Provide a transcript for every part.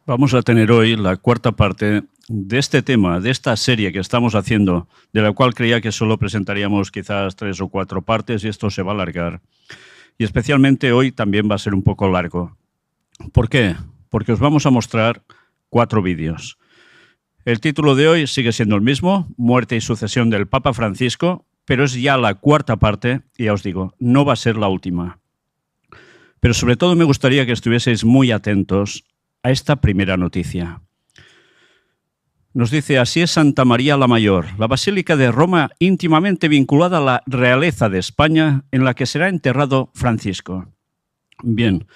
Vamos a tener hoy la cuarta parte de este tema, de esta serie que estamos haciendo, de la cual creía que solo presentaríamos quizás 3 o 4 partes y esto se va a alargar. Y especialmente hoy también va a ser un poco largo. ¿Por qué? Porque os vamos a mostrar 4 vídeos. El título de hoy sigue siendo el mismo, Muerte y sucesión del Papa Francisco, pero es ya la cuarta parte y ya os digo, no va a ser la última. Pero sobre todo me gustaría que estuvieseis muy atentos a esta primera noticia. Nos dice, así es Santa María la Mayor, la Basílica de Roma íntimamente vinculada a la realeza de España, en la que será enterrado Francisco. Bien,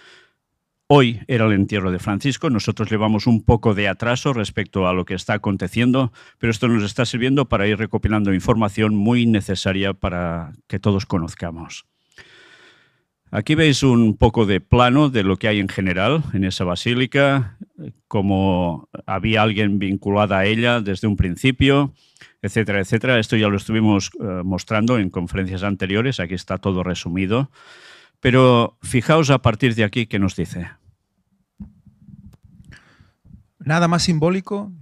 hoy era el entierro de Francisco, nosotros llevamos un poco de atraso respecto a lo que está aconteciendo, pero esto nos está sirviendo para ir recopilando información muy necesaria para que todos conozcamos. Aquí veis un poco de plano de lo que hay en general en esa basílica, como había alguien vinculado a ella desde un principio, etcétera, etcétera. Esto ya lo estuvimos mostrando en conferencias anteriores, aquí está todo resumido. Pero fijaos a partir de aquí qué nos dice. Nada más simbólico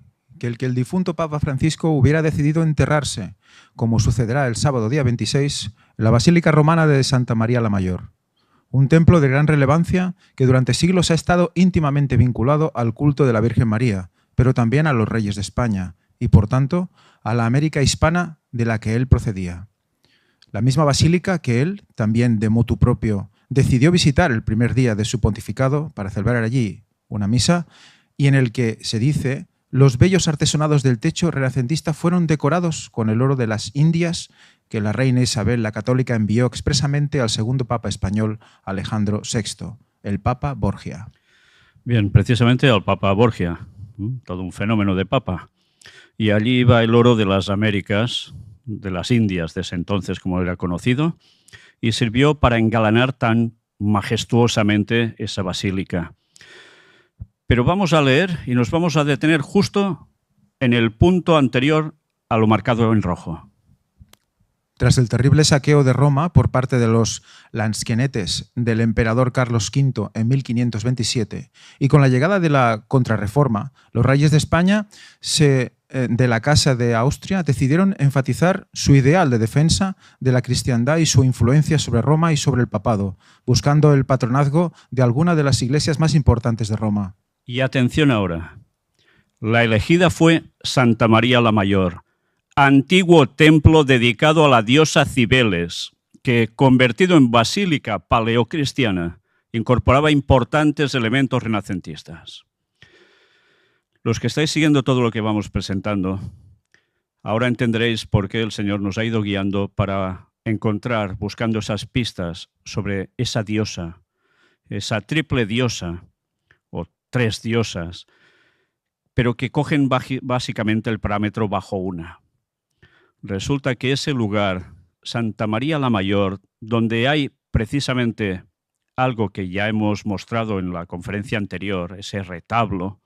que el difunto Papa Francisco hubiera decidido enterrarse, como sucederá el sábado día 26, en la Basílica Romana de Santa María la Mayor. Un templo de gran relevancia que durante siglos ha estado íntimamente vinculado al culto de la Virgen María, pero también a los reyes de España y, por tanto, a la América hispana de la que él procedía. La misma basílica que él, también de motu propio, decidió visitar el primer día de su pontificado para celebrar allí una misa y en el que, se dice, los bellos artesonados del techo renacentista fueron decorados con el oro de las Indias que la reina Isabel la Católica envió expresamente al segundo Papa español, Alejandro VI, el Papa Borgia. Bien, precisamente al Papa Borgia, todo un fenómeno de Papa. Y allí iba el oro de las Américas, de las Indias de ese entonces, como era conocido, y sirvió para engalanar tan majestuosamente esa basílica. Pero vamos a leer y nos vamos a detener justo en el punto anterior a lo marcado en rojo. Tras el terrible saqueo de Roma por parte de los lansquenetes del emperador Carlos V en 1527 y con la llegada de la Contrarreforma, los reyes de España de la Casa de Austria decidieron enfatizar su ideal de defensa de la cristiandad y su influencia sobre Roma y sobre el papado, buscando el patronazgo de alguna de las iglesias más importantes de Roma. Y atención ahora, la elegida fue Santa María la Mayor, antiguo templo dedicado a la diosa Cibeles, que, convertido en basílica paleocristiana, incorporaba importantes elementos renacentistas. Los que estáis siguiendo todo lo que vamos presentando, ahora entenderéis por qué el Señor nos ha ido guiando para encontrar, buscando esas pistas sobre esa diosa, esa triple diosa, o 3 diosas, pero que cogen básicamente el parámetro bajo una. Resulta que ese lugar, Santa María la Mayor, donde hay precisamente algo que ya hemos mostrado en la conferencia anterior, ese retablo,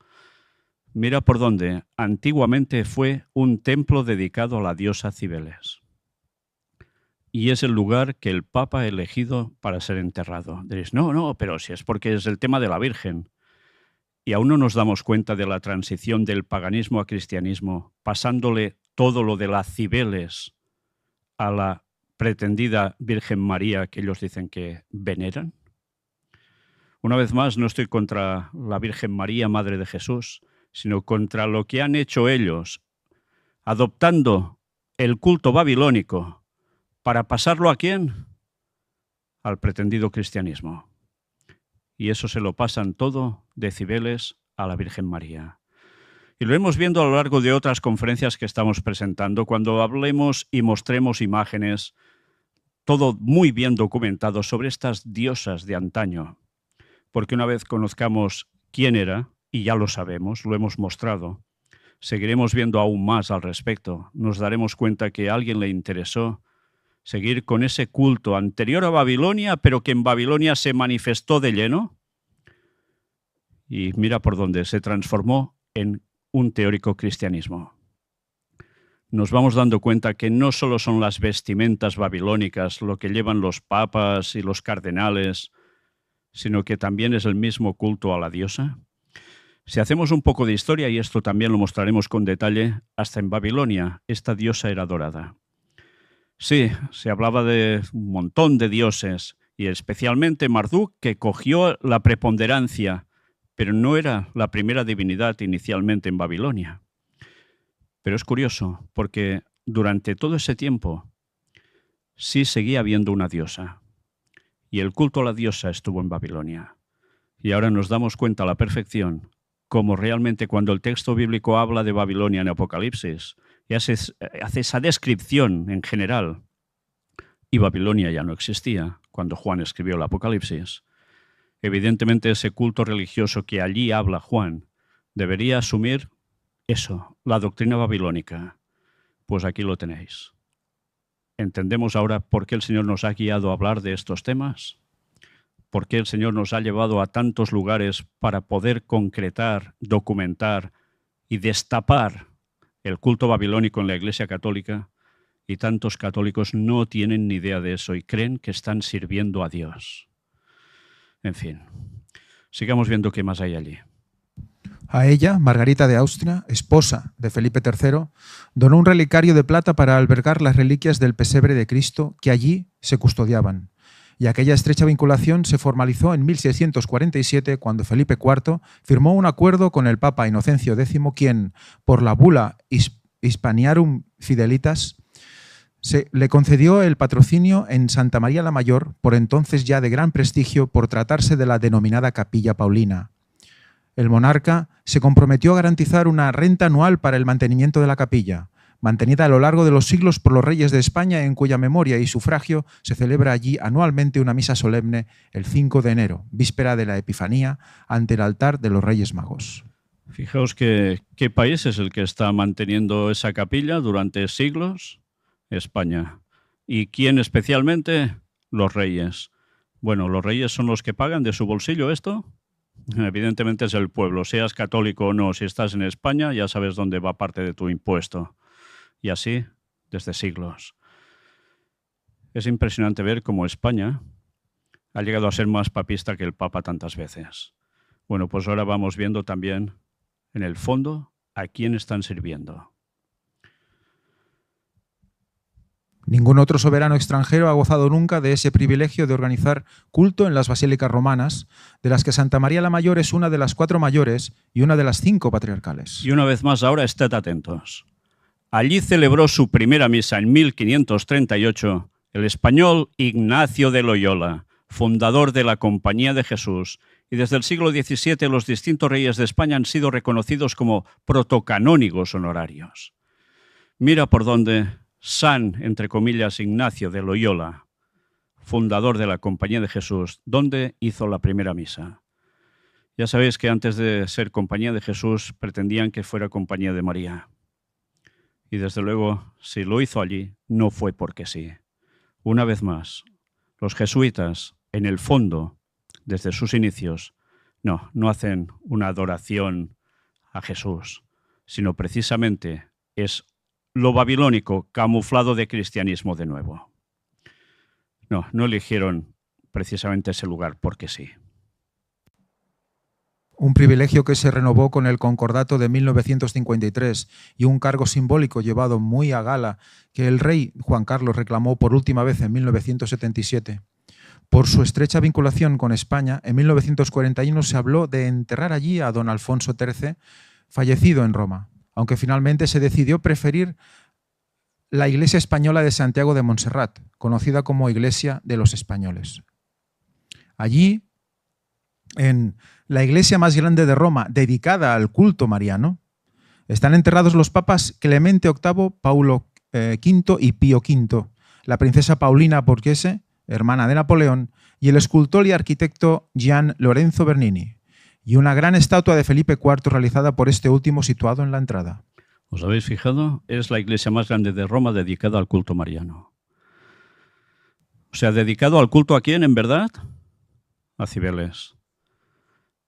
mira por dónde antiguamente fue un templo dedicado a la diosa Cibeles. Y es el lugar que el Papa ha elegido para ser enterrado. Diréis, no, pero si es porque es el tema de la Virgen. Y aún no nos damos cuenta de la transición del paganismo a cristianismo, pasándole todo lo de las Cibeles a la pretendida Virgen María que ellos dicen que veneran. Una vez más, no estoy contra la Virgen María, Madre de Jesús, sino contra lo que han hecho ellos, adoptando el culto babilónico para pasarlo ¿a quién? Al pretendido cristianismo. Y eso se lo pasan todo de Cibeles a la Virgen María. Y lo hemos viendo a lo largo de otras conferencias que estamos presentando, cuando hablemos y mostremos imágenes, todo muy bien documentado sobre estas diosas de antaño. Porque una vez conozcamos quién era, y ya lo sabemos, lo hemos mostrado, seguiremos viendo aún más al respecto. Nos daremos cuenta que a alguien le interesó seguir con ese culto anterior a Babilonia, pero que en Babilonia se manifestó de lleno. Y mira por dónde se transformó en un teórico cristianismo. Nos vamos dando cuenta que no solo son las vestimentas babilónicas lo que llevan los papas y los cardenales, sino que también es el mismo culto a la diosa. Si hacemos un poco de historia, y esto también lo mostraremos con detalle, hasta en Babilonia esta diosa era adorada. Sí, se hablaba de un montón de dioses, y especialmente Marduk, que cogió la preponderancia, pero no era la primera divinidad inicialmente en Babilonia. Pero es curioso, porque durante todo ese tiempo sí seguía habiendo una diosa, y el culto a la diosa estuvo en Babilonia. Y ahora nos damos cuenta a la perfección como realmente cuando el texto bíblico habla de Babilonia en Apocalipsis y hace esa descripción en general, y Babilonia ya no existía cuando Juan escribió el Apocalipsis, evidentemente ese culto religioso que allí habla Juan debería asumir eso, la doctrina babilónica. Pues aquí lo tenéis. ¿Entendemos ahora por qué el Señor nos ha guiado a hablar de estos temas? ¿Por qué el Señor nos ha llevado a tantos lugares para poder concretar, documentar y destapar el culto babilónico en la Iglesia Católica? Y tantos católicos no tienen ni idea de eso y creen que están sirviendo a Dios. En fin, sigamos viendo qué más hay allí. A ella, Margarita de Austria, esposa de Felipe III, donó un relicario de plata para albergar las reliquias del pesebre de Cristo que allí se custodiaban. Y aquella estrecha vinculación se formalizó en 1647 cuando Felipe IV firmó un acuerdo con el Papa Inocencio X, quien, por la bula Hispaniarum Fidelitas, le concedió el patrocinio en Santa María la Mayor, por entonces ya de gran prestigio, por tratarse de la denominada Capilla Paulina. El monarca se comprometió a garantizar una renta anual para el mantenimiento de la capilla, mantenida a lo largo de los siglos por los reyes de España, en cuya memoria y sufragio se celebra allí anualmente una misa solemne el 5 de enero, víspera de la Epifanía, ante el altar de los Reyes Magos. Fijaos qué país es el que está manteniendo esa capilla durante siglos. España. ¿Y quién especialmente? Los reyes. Bueno, ¿los reyes son los que pagan de su bolsillo esto? Evidentemente es el pueblo. Seas católico o no, si estás en España, ya sabes dónde va parte de tu impuesto. Y así, desde siglos. Es impresionante ver cómo España ha llegado a ser más papista que el Papa tantas veces. Bueno, pues ahora vamos viendo también, en el fondo, a quién están sirviendo. Ningún otro soberano extranjero ha gozado nunca de ese privilegio de organizar culto en las basílicas romanas, de las que Santa María la Mayor es una de las 4 mayores y una de las 5 patriarcales. Y una vez más, ahora estad atentos. Allí celebró su primera misa en 1538 el español Ignacio de Loyola, fundador de la Compañía de Jesús, y desde el siglo XVII los distintos reyes de España han sido reconocidos como protocanónigos honorarios. Mira por dónde San, entre comillas, Ignacio de Loyola, fundador de la Compañía de Jesús, ¿dónde hizo la primera misa? Ya sabéis que antes de ser Compañía de Jesús pretendían que fuera Compañía de María. Y desde luego, si lo hizo allí, no fue porque sí. Una vez más, los jesuitas, en el fondo, desde sus inicios, no hacen una adoración a Jesús, sino precisamente es lo babilónico camuflado de cristianismo de nuevo. No eligieron precisamente ese lugar porque sí. Un privilegio que se renovó con el Concordato de 1953 y un cargo simbólico llevado muy a gala que el rey Juan Carlos reclamó por última vez en 1977. Por su estrecha vinculación con España, en 1941 se habló de enterrar allí a don Alfonso XIII, fallecido en Roma, aunque finalmente se decidió preferir la Iglesia Española de Santiago de Montserrat, conocida como Iglesia de los Españoles. Allí, en la iglesia más grande de Roma, dedicada al culto mariano, están enterrados los papas Clemente VIII, Paulo V y Pío V, la princesa Paulina Borghese, hermana de Napoleón, y el escultor y arquitecto Gian Lorenzo Bernini, y una gran estatua de Felipe IV realizada por este último situado en la entrada. ¿Os habéis fijado? Es la iglesia más grande de Roma dedicada al culto mariano. O sea, ¿dedicado al culto a quién, en verdad? A Cibeles.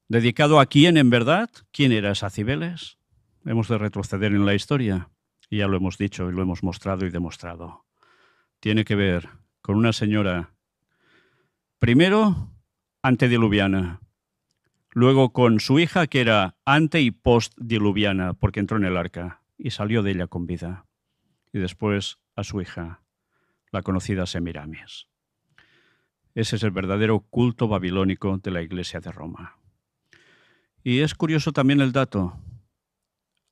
¿Dedicado a quién, en verdad? ¿Quién era esa Cibeles? Hemos de retroceder en la historia. Y ya lo hemos dicho y lo hemos mostrado y demostrado. Tiene que ver con una señora, primero, antediluviana, luego con su hija, que era ante y postdiluviana, porque entró en el arca y salió de ella con vida. Y después a su hija, la conocida Semiramis. Ese es el verdadero culto babilónico de la Iglesia de Roma. Y es curioso también el dato.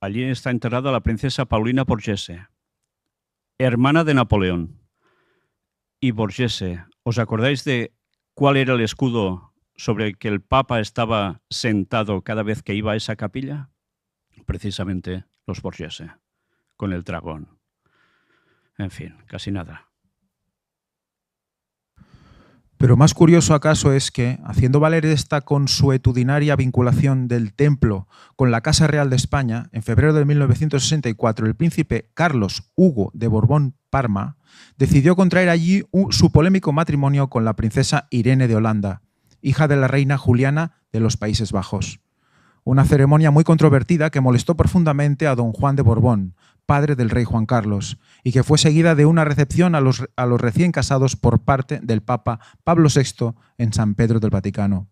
Allí está enterrada la princesa Paulina Borghese, hermana de Napoleón. Y Borghese, ¿os acordáis de cuál era el escudo sobre el que el Papa estaba sentado cada vez que iba a esa capilla? Precisamente los Borghese, con el dragón. En fin, casi nada. Pero más curioso acaso es que, haciendo valer esta consuetudinaria vinculación del templo con la Casa Real de España, en febrero de 1964 el príncipe Carlos Hugo de Borbón-Parma decidió contraer allí su polémico matrimonio con la princesa Irene de Holanda, hija de la reina Juliana de los Países Bajos. Una ceremonia muy controvertida que molestó profundamente a don Juan de Borbón, padre del rey Juan Carlos, y que fue seguida de una recepción a los recién casados por parte del Papa Pablo VI en San Pedro del Vaticano.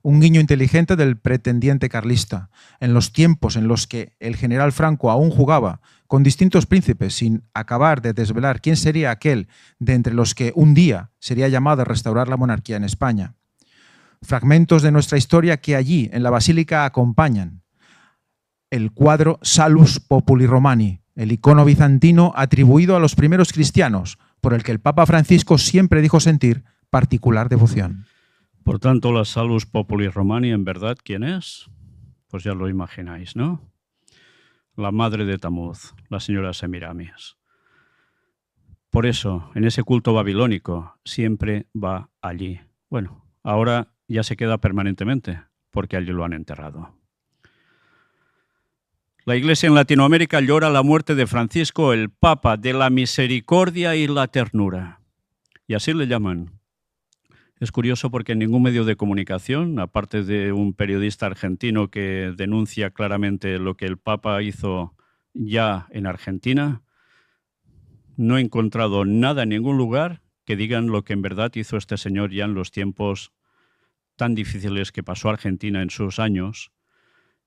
Un guiño inteligente del pretendiente carlista, en los tiempos en los que el general Franco aún jugaba con distintos príncipes sin acabar de desvelar quién sería aquel de entre los que un día sería llamado a restaurar la monarquía en España. Fragmentos de nuestra historia que allí, en la Basílica, acompañan el cuadro Salus Populi Romani, el icono bizantino atribuido a los primeros cristianos, por el que el Papa Francisco siempre dijo sentir particular devoción. Por tanto, la Salus Populi Romani, en verdad, ¿quién es? Pues ya lo imagináis, ¿no? La madre de Tamuz, la señora Semiramis. Por eso, en ese culto babilónico, siempre va allí. Bueno, ahora ya se queda permanentemente, porque allí lo han enterrado. La Iglesia en Latinoamérica llora la muerte de Francisco, el Papa de la misericordia y la ternura. Y así le llaman. Es curioso porque en ningún medio de comunicación, aparte de un periodista argentino que denuncia claramente lo que el Papa hizo ya en Argentina, no he encontrado nada en ningún lugar que digan lo que en verdad hizo este señor ya en los tiempos tan difíciles que pasó Argentina en sus años,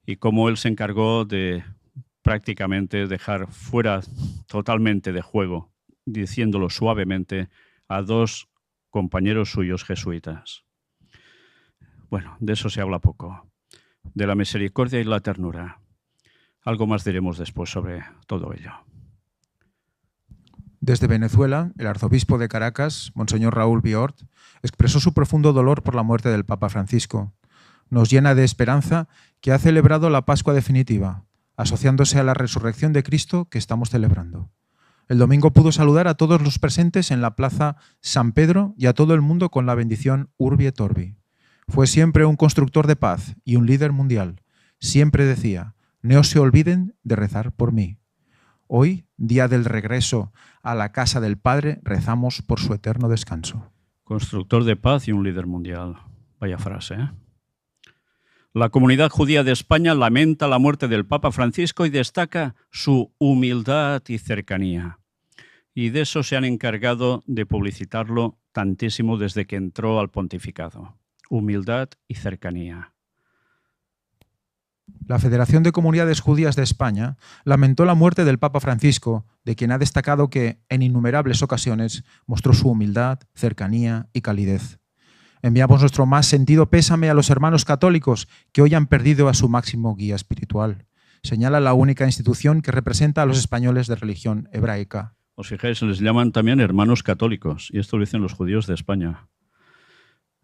y cómo él se encargó de prácticamente dejar fuera totalmente de juego, diciéndolo suavemente, a dos compañeros suyos jesuitas. Bueno, de eso se habla poco, de la misericordia y la ternura. Algo más diremos después sobre todo ello. Desde Venezuela, el arzobispo de Caracas, Monseñor Raúl Biort, expresó su profundo dolor por la muerte del Papa Francisco. Nos llena de esperanza que ha celebrado la Pascua definitiva, asociándose a la resurrección de Cristo que estamos celebrando. El domingo pudo saludar a todos los presentes en la plaza San Pedro y a todo el mundo con la bendición Urbi et Orbi. Fue siempre un constructor de paz y un líder mundial. Siempre decía, no se olviden de rezar por mí. Hoy, día del regreso a la casa del Padre, rezamos por su eterno descanso. Constructor de paz y un líder mundial. Vaya frase, ¿eh? La comunidad judía de España lamenta la muerte del Papa Francisco y destaca su humildad y cercanía. Y de eso se han encargado de publicitarlo tantísimo desde que entró al pontificado. Humildad y cercanía. La Federación de Comunidades Judías de España lamentó la muerte del Papa Francisco, de quien ha destacado que, en innumerables ocasiones, mostró su humildad, cercanía y calidez. Enviamos nuestro más sentido pésame a los hermanos católicos que hoy han perdido a su máximo guía espiritual, señala la única institución que representa a los españoles de religión hebraica. Os fijáis, les llaman también hermanos católicos, y esto lo dicen los judíos de España.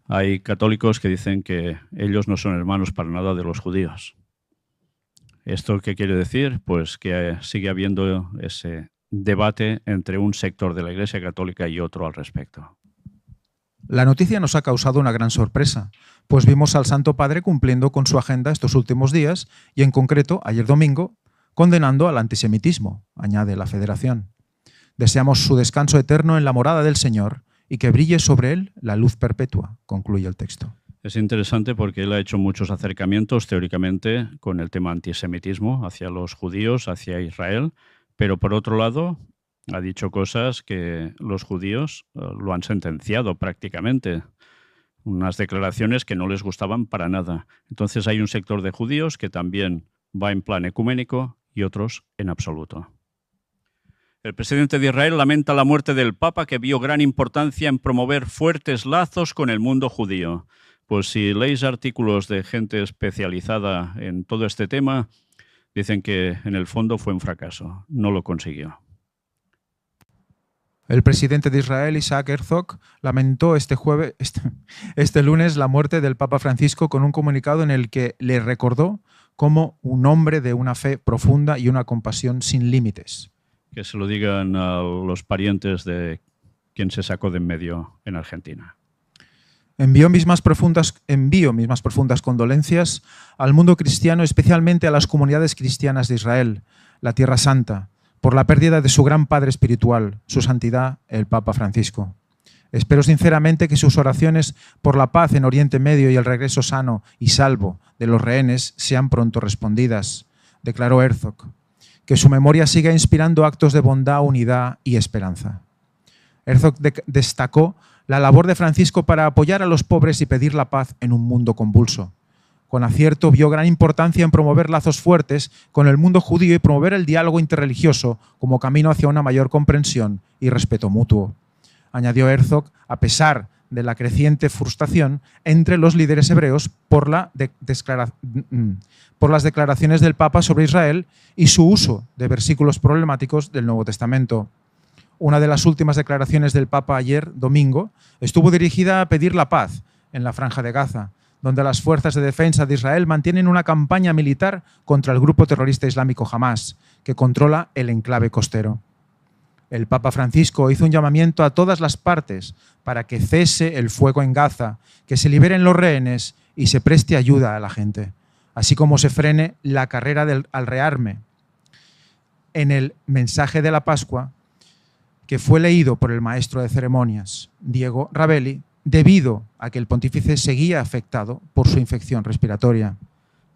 Hay católicos que dicen que ellos no son hermanos para nada de los judíos. ¿Esto qué quiere decir? Pues que sigue habiendo ese debate entre un sector de la Iglesia Católica y otro al respecto. La noticia nos ha causado una gran sorpresa, pues vimos al Santo Padre cumpliendo con su agenda estos últimos días y, en concreto, ayer domingo, condenando al antisemitismo, añade la Federación. Deseamos su descanso eterno en la morada del Señor y que brille sobre él la luz perpetua, concluye el texto. Es interesante porque él ha hecho muchos acercamientos teóricamente con el tema antisemitismo hacia los judíos, hacia Israel, pero por otro lado ha dicho cosas que los judíos lo han sentenciado prácticamente. unas declaraciones que no les gustaban para nada. Entonces hay un sector de judíos que también va en plan ecuménico y otros en absoluto. El presidente de Israel lamenta la muerte del Papa, que vio gran importancia en promover fuertes lazos con el mundo judío. Pues si leéis artículos de gente especializada en todo este tema, dicen que en el fondo fue un fracaso, no lo consiguió. El presidente de Israel, Isaac Herzog, lamentó este lunes la muerte del Papa Francisco con un comunicado en el que le recordó como un hombre de una fe profunda y una compasión sin límites. Que se lo digan a los parientes de quien se sacó de en medio en Argentina. Envío mis más profundas condolencias al mundo cristiano, especialmente a las comunidades cristianas de Israel, la Tierra Santa, por la pérdida de su gran padre espiritual, su santidad, el Papa Francisco. Espero sinceramente que sus oraciones por la paz en Oriente Medio y el regreso sano y salvo de los rehenes sean pronto respondidas, declaró Herzog. Que su memoria siga inspirando actos de bondad, unidad y esperanza. Herzog destacó la labor de Francisco para apoyar a los pobres y pedir la paz en un mundo convulso. Con acierto vio gran importancia en promover lazos fuertes con el mundo judío y promover el diálogo interreligioso como camino hacia una mayor comprensión y respeto mutuo. Añadió Herzog, a pesar de la creciente frustración entre los líderes hebreos por las declaraciones del Papa sobre Israel y su uso de versículos problemáticos del Nuevo Testamento. Una de las últimas declaraciones del Papa ayer, domingo, estuvo dirigida a pedir la paz en la Franja de Gaza, donde las fuerzas de defensa de Israel mantienen una campaña militar contra el grupo terrorista islámico Hamás, que controla el enclave costero. El Papa Francisco hizo un llamamiento a todas las partes para que cese el fuego en Gaza, que se liberen los rehenes y se preste ayuda a la gente, así como se frene la carrera al rearme. En el mensaje de la Pascua, que fue leído por el maestro de ceremonias, Diego Ravelli, debido a que el pontífice seguía afectado por su infección respiratoria.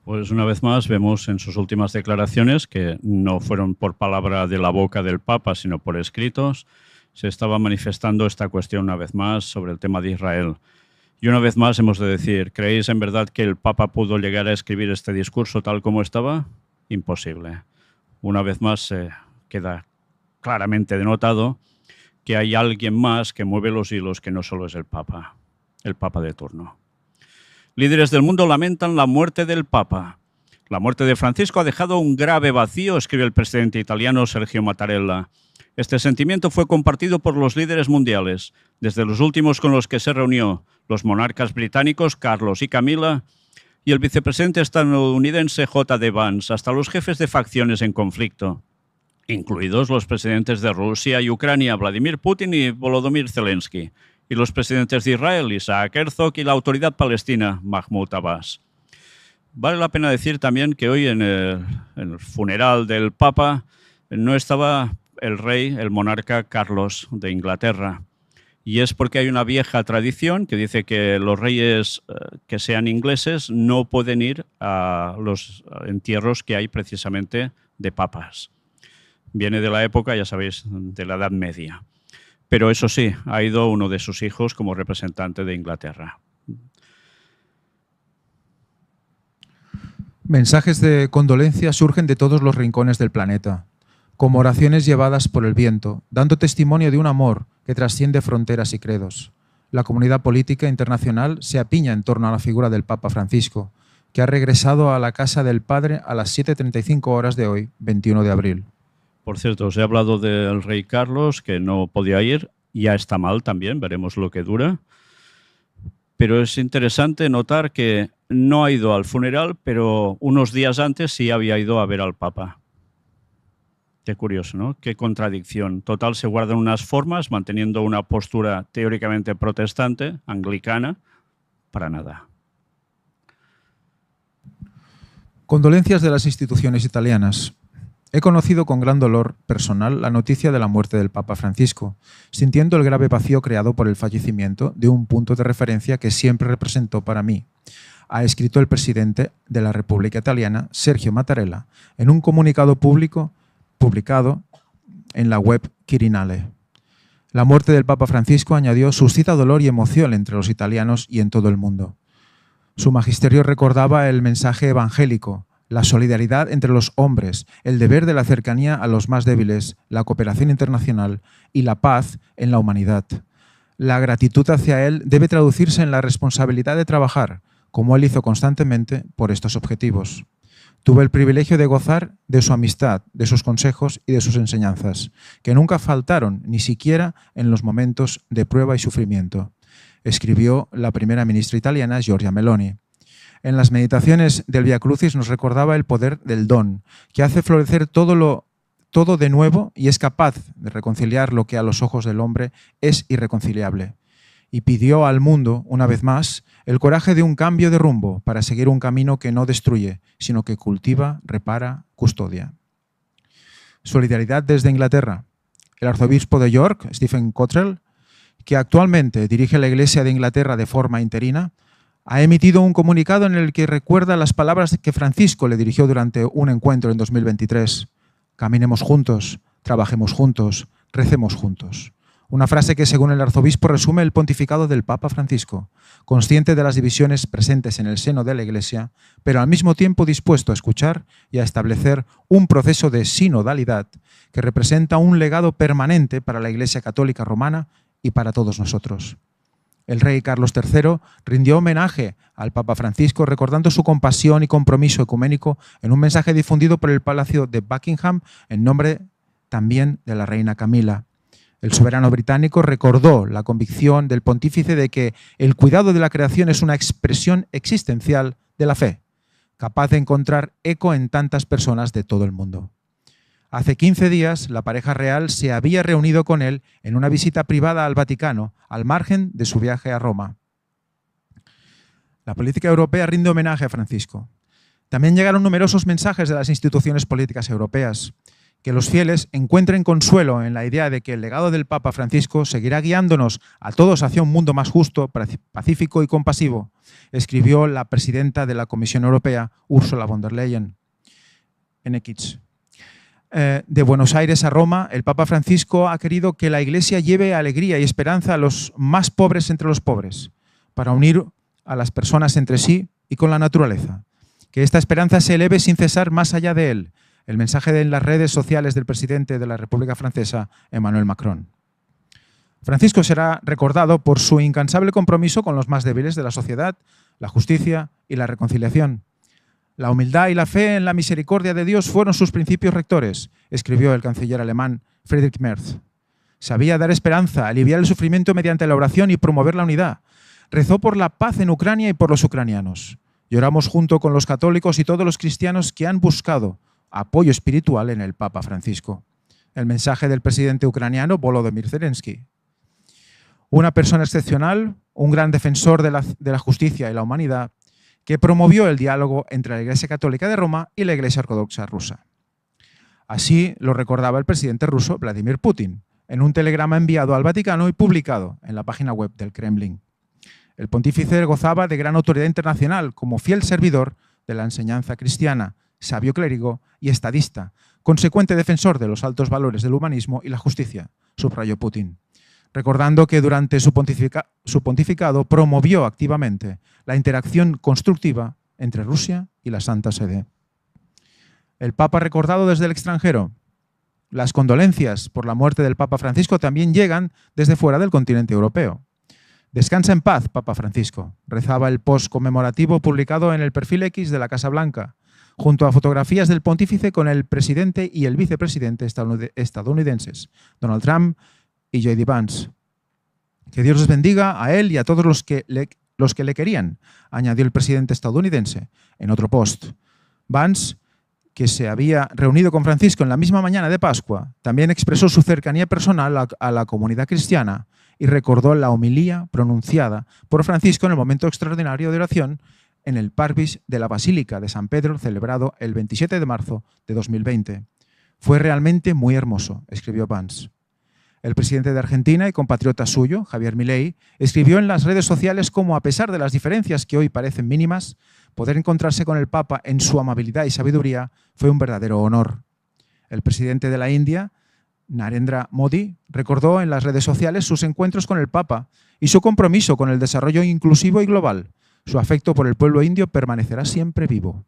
Pues una vez más vemos en sus últimas declaraciones, que no fueron por palabra de la boca del Papa, sino por escritos, se estaba manifestando esta cuestión una vez más sobre el tema de Israel. Y una vez más hemos de decir, ¿creéis en verdad que el Papa pudo llegar a escribir este discurso tal como estaba? Imposible. Una vez más queda claramente denotado que hay alguien más que mueve los hilos, que no solo es el Papa de turno. Líderes del mundo lamentan la muerte del Papa. La muerte de Francisco ha dejado un grave vacío, escribe el presidente italiano Sergio Mattarella. Este sentimiento fue compartido por los líderes mundiales, desde los últimos con los que se reunió, los monarcas británicos Carlos y Camila, y el vicepresidente estadounidense J.D. Vance, hasta los jefes de facciones en conflicto, incluidos los presidentes de Rusia y Ucrania, Vladimir Putin y Volodymyr Zelensky, y los presidentes de Israel, Isaac Herzog, y la autoridad palestina, Mahmoud Abbas. Vale la pena decir también que hoy en el funeral del Papa no estaba el rey, el monarca Carlos de Inglaterra. Y es porque hay una vieja tradición que dice que los reyes que sean ingleses no pueden ir a los entierros que hay precisamente de papas. Viene de la época, ya sabéis, de la Edad Media. Pero eso sí, ha ido uno de sus hijos como representante de Inglaterra. Mensajes de condolencia surgen de todos los rincones del planeta, como oraciones llevadas por el viento, dando testimonio de un amor que trasciende fronteras y credos. La comunidad política internacional se apiña en torno a la figura del Papa Francisco, que ha regresado a la casa del Padre a las 7:35 horas de hoy, 21 de abril. Por cierto, os he hablado del rey Carlos, que no podía ir, ya está mal también, veremos lo que dura. Pero es interesante notar que no ha ido al funeral, pero unos días antes sí había ido a ver al Papa. Qué curioso, ¿no? Qué contradicción. Total, se guardan unas formas, manteniendo una postura teóricamente protestante, anglicana, para nada. Condolencias de las instituciones italianas. He conocido con gran dolor personal la noticia de la muerte del Papa Francisco, sintiendo el grave vacío creado por el fallecimiento de un punto de referencia que siempre representó para mí, ha escrito el presidente de la República Italiana, Sergio Mattarella, en un comunicado público publicado en la web Quirinale. La muerte del Papa Francisco, añadió, suscita dolor y emoción entre los italianos y en todo el mundo. Su magisterio recordaba el mensaje evangélico, la solidaridad entre los hombres, el deber de la cercanía a los más débiles, la cooperación internacional y la paz en la humanidad. La gratitud hacia él debe traducirse en la responsabilidad de trabajar, como él hizo constantemente, por estos objetivos. Tuve el privilegio de gozar de su amistad, de sus consejos y de sus enseñanzas, que nunca faltaron, ni siquiera en los momentos de prueba y sufrimiento, escribió la primera ministra italiana, Giorgia Meloni. En las meditaciones del Via Crucis nos recordaba el poder del don, que hace florecer todo de nuevo y es capaz de reconciliar lo que a los ojos del hombre es irreconciliable. Y pidió al mundo, una vez más, el coraje de un cambio de rumbo para seguir un camino que no destruye, sino que cultiva, repara, custodia. Solidaridad desde Inglaterra. El arzobispo de York, Stephen Cottrell, que actualmente dirige la Iglesia de Inglaterra de forma interina, ha emitido un comunicado en el que recuerda las palabras que Francisco le dirigió durante un encuentro en 2023. Caminemos juntos, trabajemos juntos, recemos juntos. Una frase que, según el arzobispo, resume el pontificado del Papa Francisco, consciente de las divisiones presentes en el seno de la Iglesia, pero al mismo tiempo dispuesto a escuchar y a establecer un proceso de sinodalidad que representa un legado permanente para la Iglesia Católica Romana y para todos nosotros. El rey Carlos III rindió homenaje al Papa Francisco recordando su compasión y compromiso ecuménico en un mensaje difundido por el Palacio de Buckingham en nombre también de la reina Camila. El soberano británico recordó la convicción del pontífice de que el cuidado de la creación es una expresión existencial de la fe, capaz de encontrar eco en tantas personas de todo el mundo. Hace 15 días, la pareja real se había reunido con él en una visita privada al Vaticano, al margen de su viaje a Roma. La política europea rinde homenaje a Francisco. También llegaron numerosos mensajes de las instituciones políticas europeas. Que los fieles encuentren consuelo en la idea de que el legado del Papa Francisco seguirá guiándonos a todos hacia un mundo más justo, pacífico y compasivo, escribió la presidenta de la Comisión Europea, Ursula von der Leyen, en X. De Buenos Aires a Roma, el Papa Francisco ha querido que la Iglesia lleve alegría y esperanza a los más pobres entre los pobres, para unir a las personas entre sí y con la naturaleza. Que esta esperanza se eleve sin cesar más allá de él. El mensaje en las redes sociales del presidente de la República Francesa, Emmanuel Macron. Francisco será recordado por su incansable compromiso con los más débiles de la sociedad, la justicia y la reconciliación. La humildad y la fe en la misericordia de Dios fueron sus principios rectores, escribió el canciller alemán Friedrich Merz. Sabía dar esperanza, aliviar el sufrimiento mediante la oración y promover la unidad. Rezó por la paz en Ucrania y por los ucranianos. Lloramos junto con los católicos y todos los cristianos que han buscado apoyo espiritual en el Papa Francisco. El mensaje del presidente ucraniano Volodymyr Zelensky. Una persona excepcional, un gran defensor de la justicia y la humanidad, que promovió el diálogo entre la Iglesia Católica de Roma y la Iglesia Ortodoxa rusa. Así lo recordaba el presidente ruso Vladimir Putin en un telegrama enviado al Vaticano y publicado en la página web del Kremlin. El pontífice gozaba de gran autoridad internacional como fiel servidor de la enseñanza cristiana, sabio clérigo y estadista, consecuente defensor de los altos valores del humanismo y la justicia, subrayó Putin, recordando que durante su pontificado promovió activamente la interacción constructiva entre Rusia y la Santa Sede. El Papa recordado desde el extranjero. Las condolencias por la muerte del Papa Francisco también llegan desde fuera del continente europeo. Descansa en paz, Papa Francisco, rezaba el post conmemorativo publicado en el perfil X de la Casa Blanca, junto a fotografías del pontífice con el presidente y el vicepresidente estadounidenses, Donald Trump y J.D. Vance. Que Dios les bendiga a él y a todos los que le querían, añadió el presidente estadounidense en otro post. Vance, que se había reunido con Francisco en la misma mañana de Pascua, también expresó su cercanía personal a la comunidad cristiana y recordó la homilía pronunciada por Francisco en el momento extraordinario de oración en el Parvis de la Basílica de San Pedro, celebrado el 27 de marzo de 2020. Fue realmente muy hermoso, escribió Vance. El presidente de Argentina y compatriota suyo, Javier Milei, escribió en las redes sociales cómo, a pesar de las diferencias que hoy parecen mínimas, poder encontrarse con el Papa en su amabilidad y sabiduría fue un verdadero honor. El presidente de la India Narendra Modi recordó en las redes sociales sus encuentros con el Papa y su compromiso con el desarrollo inclusivo y global. Su afecto por el pueblo indio permanecerá siempre vivo.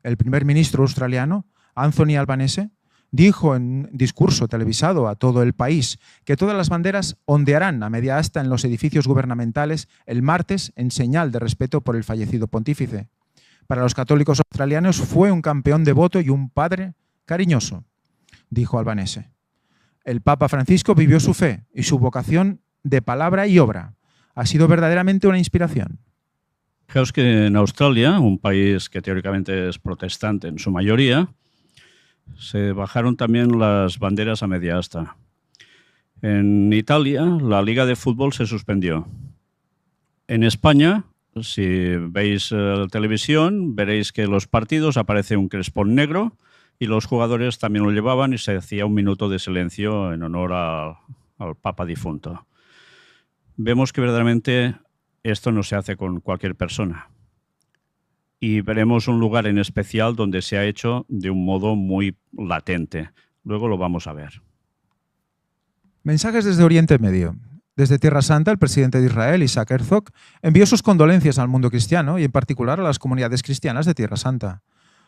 El primer ministro australiano, Anthony Albanese, dijo en un discurso televisado a todo el país que todas las banderas ondearán a media asta en los edificios gubernamentales el martes en señal de respeto por el fallecido pontífice. Para los católicos australianos fue un campeón devoto y un padre cariñoso, dijo Albanese. El Papa Francisco vivió su fe y su vocación de palabra y obra. Ha sido verdaderamente una inspiración. Fijaos que en Australia, un país que teóricamente es protestante en su mayoría, se bajaron también las banderas a media asta. En Italia, la Liga de Fútbol se suspendió. En España, si veis televisión, veréis que en los partidos aparece un crespón negro y los jugadores también lo llevaban y se hacía un minuto de silencio en honor al Papa difunto. Vemos que verdaderamente esto no se hace con cualquier persona. Y veremos un lugar en especial donde se ha hecho de un modo muy latente. Luego lo vamos a ver. Mensajes desde Oriente Medio. Desde Tierra Santa, el presidente de Israel, Isaac Herzog, envió sus condolencias al mundo cristiano y en particular a las comunidades cristianas de Tierra Santa.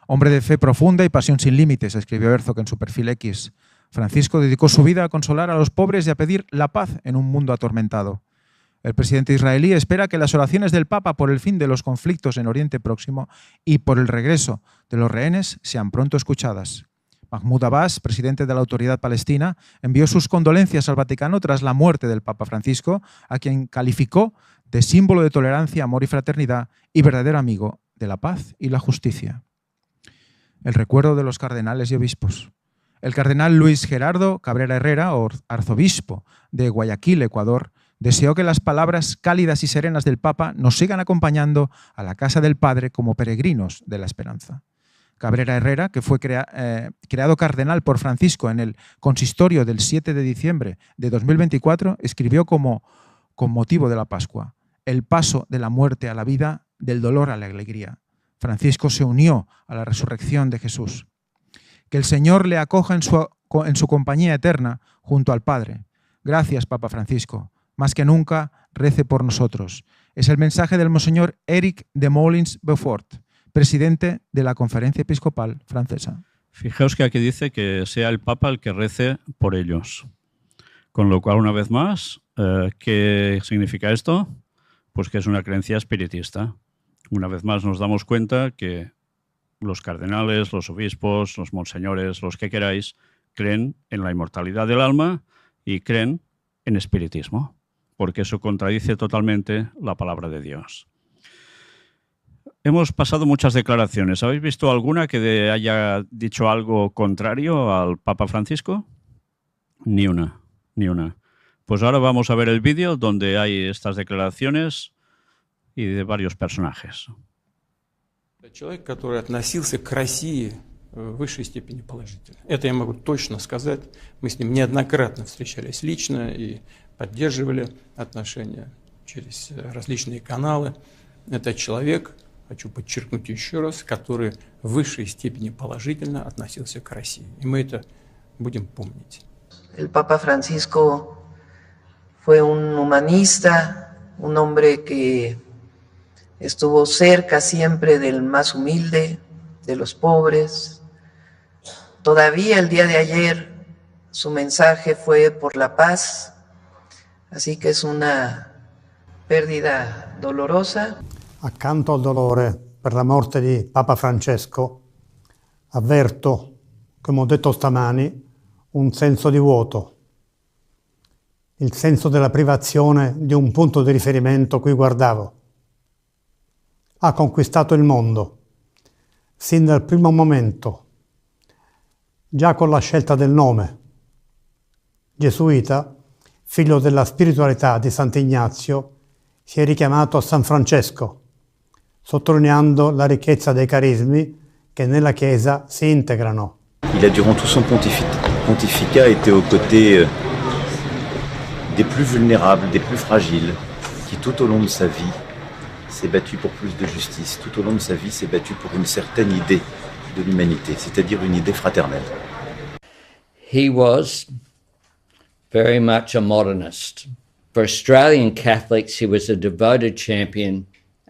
Hombre de fe profunda y pasión sin límites, escribió Herzog en su perfil X. Francisco dedicó su vida a consolar a los pobres y a pedir la paz en un mundo atormentado. El presidente israelí espera que las oraciones del Papa por el fin de los conflictos en Oriente Próximo y por el regreso de los rehenes sean pronto escuchadas. Mahmoud Abbas, presidente de la Autoridad Palestina, envió sus condolencias al Vaticano tras la muerte del Papa Francisco, a quien calificó de símbolo de tolerancia, amor y fraternidad y verdadero amigo de la paz y la justicia. El recuerdo de los cardenales y obispos. El cardenal Luis Gerardo Cabrera Herrera, arzobispo de Guayaquil, Ecuador, deseó que las palabras cálidas y serenas del Papa nos sigan acompañando a la casa del Padre como peregrinos de la esperanza. Cabrera Herrera, que fue creado cardenal por Francisco en el consistorio del 7 de diciembre de 2024, escribió con motivo de la Pascua: el paso de la muerte a la vida, del dolor a la alegría. Francisco se unió a la resurrección de Jesús. Que el Señor le acoja en su compañía eterna junto al Padre. Gracias, Papa Francisco. Más que nunca, rece por nosotros. Es el mensaje del Monseñor Éric de Molins-Beaufort, presidente de la Conferencia Episcopal Francesa. Fijaos que aquí dice que sea el Papa el que rece por ellos. Con lo cual, una vez más, ¿qué significa esto? Pues que es una creencia espiritista. Una vez más nos damos cuenta que los cardenales, los obispos, los monseñores, los que queráis, creen en la inmortalidad del alma y creen en espiritismo, porque eso contradice totalmente la palabra de Dios. Hemos pasado muchas declaraciones. ¿Habéis visto alguna que haya dicho algo contrario al Papa Francisco? Ni una, ni una. Pues ahora vamos a ver el vídeo donde hay estas declaraciones y de varios personajes. Человек, который относился к России в высшей степени положительно. Это я могу точно сказать. Мы с ним неоднократно встречались лично и поддерживали отношения через различные каналы. Это человек, хочу подчеркнуть еще раз, который в высшей степени положительно относился к России. И мы это будем помнить. El Papa Francisco fue un humanista, un hombre que estuvo cerca siempre del más humilde, de los pobres. Todavía el día de ayer su mensaje fue por la paz, así que es una pérdida dolorosa. Accanto al dolore per la morte di Papa Francesco, avverto, come ho detto stamani, un senso di vuoto, il senso della privazione di un punto di riferimento cui guardavo. Ha conquistato il mondo, sin dal primo momento, già con la scelta del nome. Gesuita, figlio della spiritualità di Sant'Ignazio, si è richiamato a San Francesco, sottolineando la ricchezza dei carismi che nella Chiesa si integrano. Il a durant tout son pontificat été aux côtés des plus vulnérables, des plus fragiles, qui tout au long de sa vie s'est battu pour plus de justice, tout au long de sa vie s'est battu pour une certaine idée de l'humanité, c'est-à-dire une idée fraternelle. He was very much a modernist. For Australian Catholics, he was a devoted champion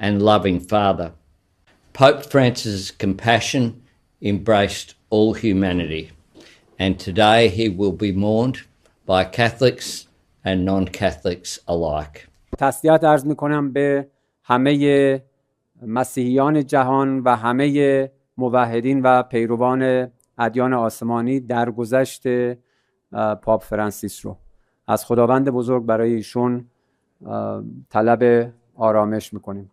and loving father. Pope Francis's compassion embraced all humanity, and today he will be mourned by Catholics and non-Catholics alike. تسلیت عرض می‌کنم به همه مسیحیان جهان و همه موحدین و پیروان ادیان آسمانی در گذشت پاپ فرانسیس رو. از خداوند بزرگ برای ایشون طلب آرامش می‌کنیم.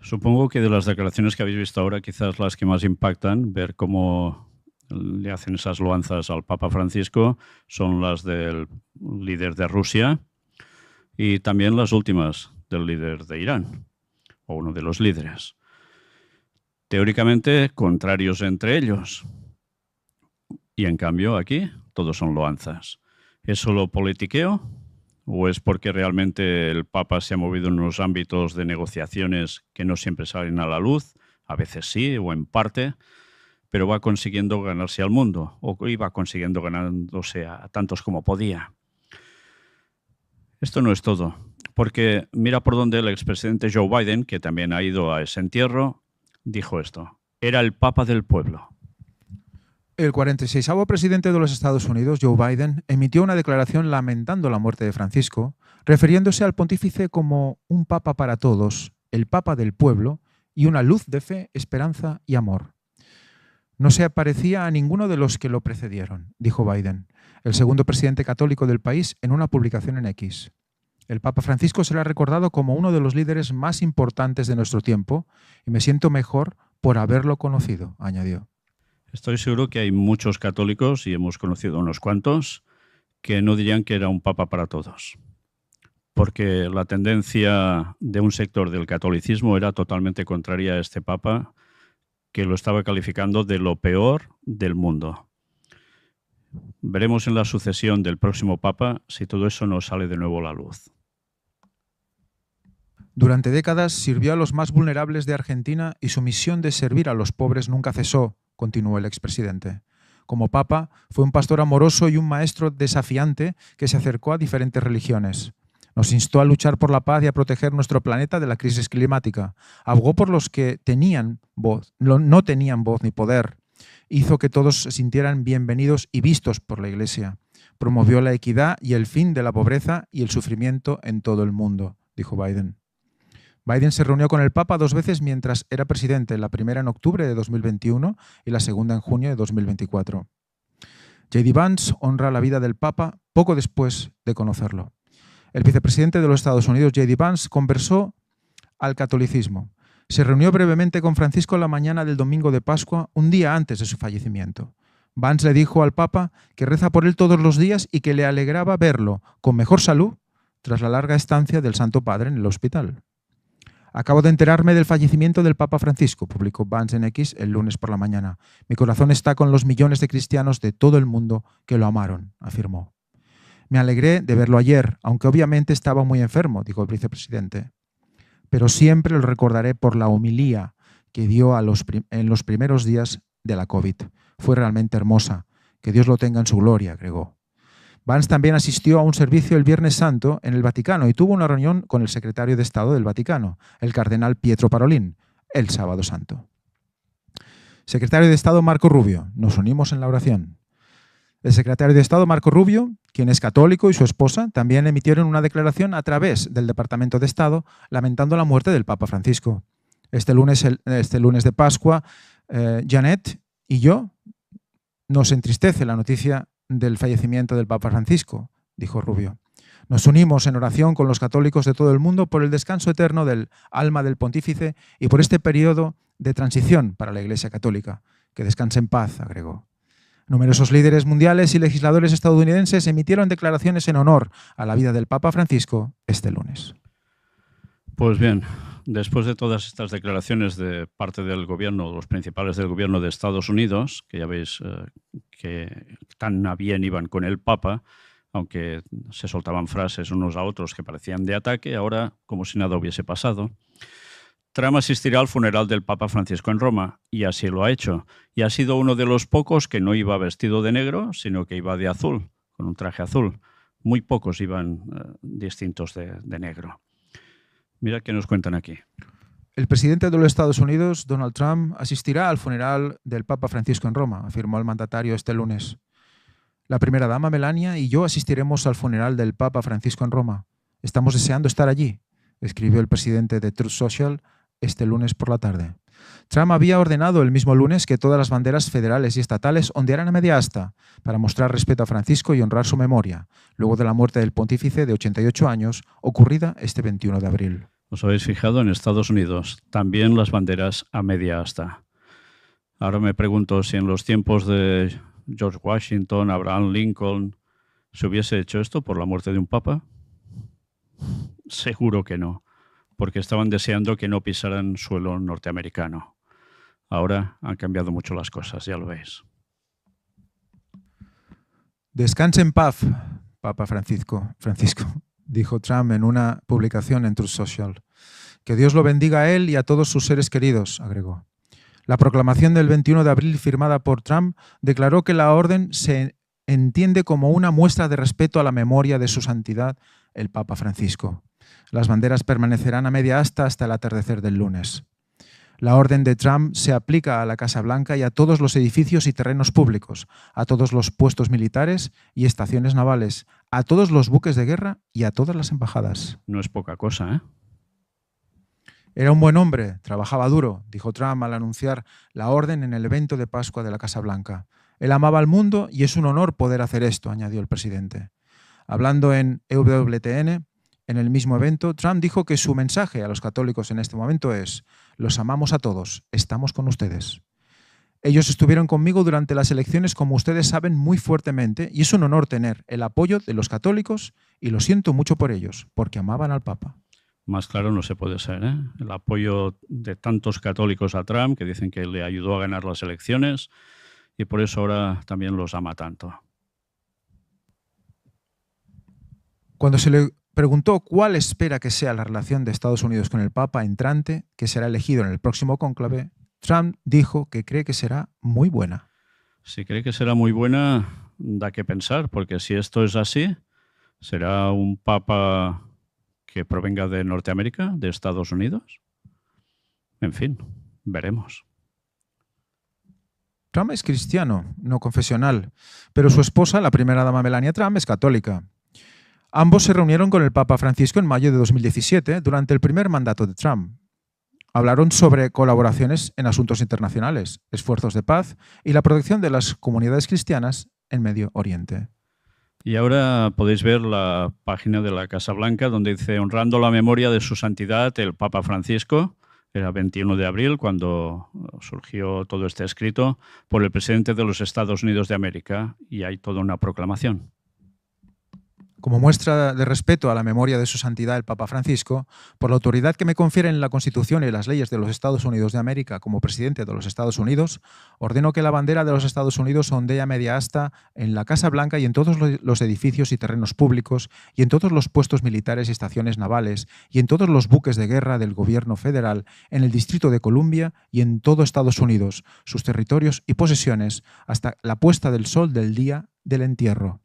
Supongo que de las declaraciones que habéis visto ahora, quizás las que más impactan, ver cómo le hacen esas loanzas al Papa Francisco, son las del líder de Rusia y también las últimas del líder de Irán, o uno de los líderes. Teóricamente contrarios entre ellos. Y en cambio aquí todos son loanzas. ¿Es solo politiqueo? ¿O es porque realmente el Papa se ha movido en unos ámbitos de negociaciones que no siempre salen a la luz? A veces sí, o en parte, pero va consiguiendo ganarse al mundo, o iba consiguiendo ganándose a tantos como podía. Esto no es todo, porque mira por dónde el expresidente Joe Biden, que también ha ido a ese entierro, dijo esto: era el Papa del pueblo. El 46º presidente de los Estados Unidos, Joe Biden, emitió una declaración lamentando la muerte de Francisco, refiriéndose al pontífice como un papa para todos, el papa del pueblo y una luz de fe, esperanza y amor. No se parecía a ninguno de los que lo precedieron, dijo Biden, el segundo presidente católico del país, en una publicación en X. El Papa Francisco será recordado como uno de los líderes más importantes de nuestro tiempo y me siento mejor por haberlo conocido, añadió. Estoy seguro que hay muchos católicos, y hemos conocido unos cuantos, que no dirían que era un papa para todos. Porque la tendencia de un sector del catolicismo era totalmente contraria a este papa, que lo estaba calificando de lo peor del mundo. Veremos en la sucesión del próximo papa si todo eso no sale de nuevo a la luz. Durante décadas sirvió a los más vulnerables de Argentina y su misión de servir a los pobres nunca cesó, continuó el expresidente. Como papa, fue un pastor amoroso y un maestro desafiante que se acercó a diferentes religiones. Nos instó a luchar por la paz y a proteger nuestro planeta de la crisis climática. Abogó por los que no tenían voz ni poder. Hizo que todos se sintieran bienvenidos y vistos por la Iglesia. Promovió la equidad y el fin de la pobreza y el sufrimiento en todo el mundo, dijo Biden. Biden se reunió con el Papa 2 veces mientras era presidente, la primera en octubre de 2021 y la segunda en junio de 2024. J.D. Vance honra la vida del Papa poco después de conocerlo. El vicepresidente de los Estados Unidos, J.D. Vance, conversó al catolicismo. Se reunió brevemente con Francisco la mañana del domingo de Pascua, un día antes de su fallecimiento. Vance le dijo al Papa que reza por él todos los días y que le alegraba verlo con mejor salud tras la larga estancia del Santo Padre en el hospital. Acabo de enterarme del fallecimiento del Papa Francisco, publicó Vance en X el lunes por la mañana. Mi corazón está con los millones de cristianos de todo el mundo que lo amaron, afirmó. Me alegré de verlo ayer, aunque obviamente estaba muy enfermo, dijo el vicepresidente. Pero siempre lo recordaré por la homilía que dio en los primeros días de la COVID. Fue realmente hermosa. Que Dios lo tenga en su gloria, agregó. Vance también asistió a un servicio el Viernes Santo en el Vaticano y tuvo una reunión con el secretario de Estado del Vaticano, el cardenal Pietro Parolin, el Sábado Santo. Secretario de Estado Marco Rubio, nos unimos en la oración. El secretario de Estado Marco Rubio, quien es católico, y su esposa también emitieron una declaración a través del Departamento de Estado lamentando la muerte del Papa Francisco. Este lunes de Pascua, Janet y yo nos entristece la noticia del fallecimiento del Papa Francisco, dijo Rubio. Nos unimos en oración con los católicos de todo el mundo por el descanso eterno del alma del pontífice y por este periodo de transición para la Iglesia Católica. Que descanse en paz, agregó. Numerosos líderes mundiales y legisladores estadounidenses emitieron declaraciones en honor a la vida del Papa Francisco este lunes. Pues bien, después de todas estas declaraciones de parte del gobierno, los principales del gobierno de Estados Unidos, que ya veis que tan a bien iban con el Papa, aunque se soltaban frases unos a otros que parecían de ataque, ahora como si nada hubiese pasado. Trump asistirá al funeral del Papa Francisco en Roma, y así lo ha hecho. Y ha sido uno de los pocos que no iba vestido de negro, sino que iba de azul, con un traje azul. Muy pocos iban distintos de negro. Mira qué nos cuentan aquí. El presidente de los Estados Unidos, Donald Trump, asistirá al funeral del Papa Francisco en Roma, afirmó el mandatario este lunes. La primera dama, Melania, y yo asistiremos al funeral del Papa Francisco en Roma. Estamos deseando estar allí, escribió el presidente de Truth Social este lunes por la tarde. Trump había ordenado el mismo lunes que todas las banderas federales y estatales ondearan a media asta para mostrar respeto a Francisco y honrar su memoria, luego de la muerte del pontífice de 88 años, ocurrida este 21 de abril. ¿Os habéis fijado? En Estados Unidos también las banderas a media asta. Ahora me pregunto si en los tiempos de George Washington, Abraham Lincoln, ¿se hubiese hecho esto por la muerte de un papa? Seguro que no, porque estaban deseando que no pisaran suelo norteamericano. Ahora han cambiado mucho las cosas, ya lo veis. Descanse en paz, Papa Francisco, dijo Trump en una publicación en Truth Social. Que Dios lo bendiga a él y a todos sus seres queridos, agregó. La proclamación del 21 de abril firmada por Trump declaró que la orden se entiende como una muestra de respeto a la memoria de su santidad, el Papa Francisco. Las banderas permanecerán a media asta hasta el atardecer del lunes. La orden de Trump se aplica a la Casa Blanca y a todos los edificios y terrenos públicos, a todos los puestos militares y estaciones navales, a todos los buques de guerra y a todas las embajadas. No es poca cosa, ¿eh? Era un buen hombre, trabajaba duro, dijo Trump al anunciar la orden en el evento de Pascua de la Casa Blanca. Él amaba al mundo y es un honor poder hacer esto, añadió el presidente. Hablando en EWTN, en el mismo evento, Trump dijo que su mensaje a los católicos en este momento es: los amamos a todos, estamos con ustedes. Ellos estuvieron conmigo durante las elecciones, como ustedes saben, muy fuertemente, y es un honor tener el apoyo de los católicos y lo siento mucho por ellos, porque amaban al Papa. Más claro no se puede ser, ¿eh? El apoyo de tantos católicos a Trump, que dicen que le ayudó a ganar las elecciones, y por eso ahora también los ama tanto. Cuando se le preguntó cuál espera que sea la relación de Estados Unidos con el Papa entrante, que será elegido en el próximo cónclave, Trump dijo que cree que será muy buena. Si cree que será muy buena, da que pensar, porque si esto es así, será un Papa que provenga de Norteamérica, de Estados Unidos. En fin, veremos. Trump es cristiano, no confesional, pero su esposa, la primera dama Melania Trump, es católica. Ambos se reunieron con el Papa Francisco en mayo de 2017, durante el primer mandato de Trump. Hablaron sobre colaboraciones en asuntos internacionales, esfuerzos de paz y la protección de las comunidades cristianas en Medio Oriente. Y ahora podéis ver la página de la Casa Blanca donde dice: honrando la memoria de su santidad el Papa Francisco. Era 21 de abril cuando surgió todo este escrito por el presidente de los Estados Unidos de América, y hay toda una proclamación. Como muestra de respeto a la memoria de su santidad el Papa Francisco, por la autoridad que me confieren la Constitución y las leyes de los Estados Unidos de América como presidente de los Estados Unidos, ordeno que la bandera de los Estados Unidos ondee a media asta en la Casa Blanca y en todos los edificios y terrenos públicos y en todos los puestos militares y estaciones navales y en todos los buques de guerra del gobierno federal, en el Distrito de Columbia y en todo Estados Unidos, sus territorios y posesiones, hasta la puesta del sol del día del entierro.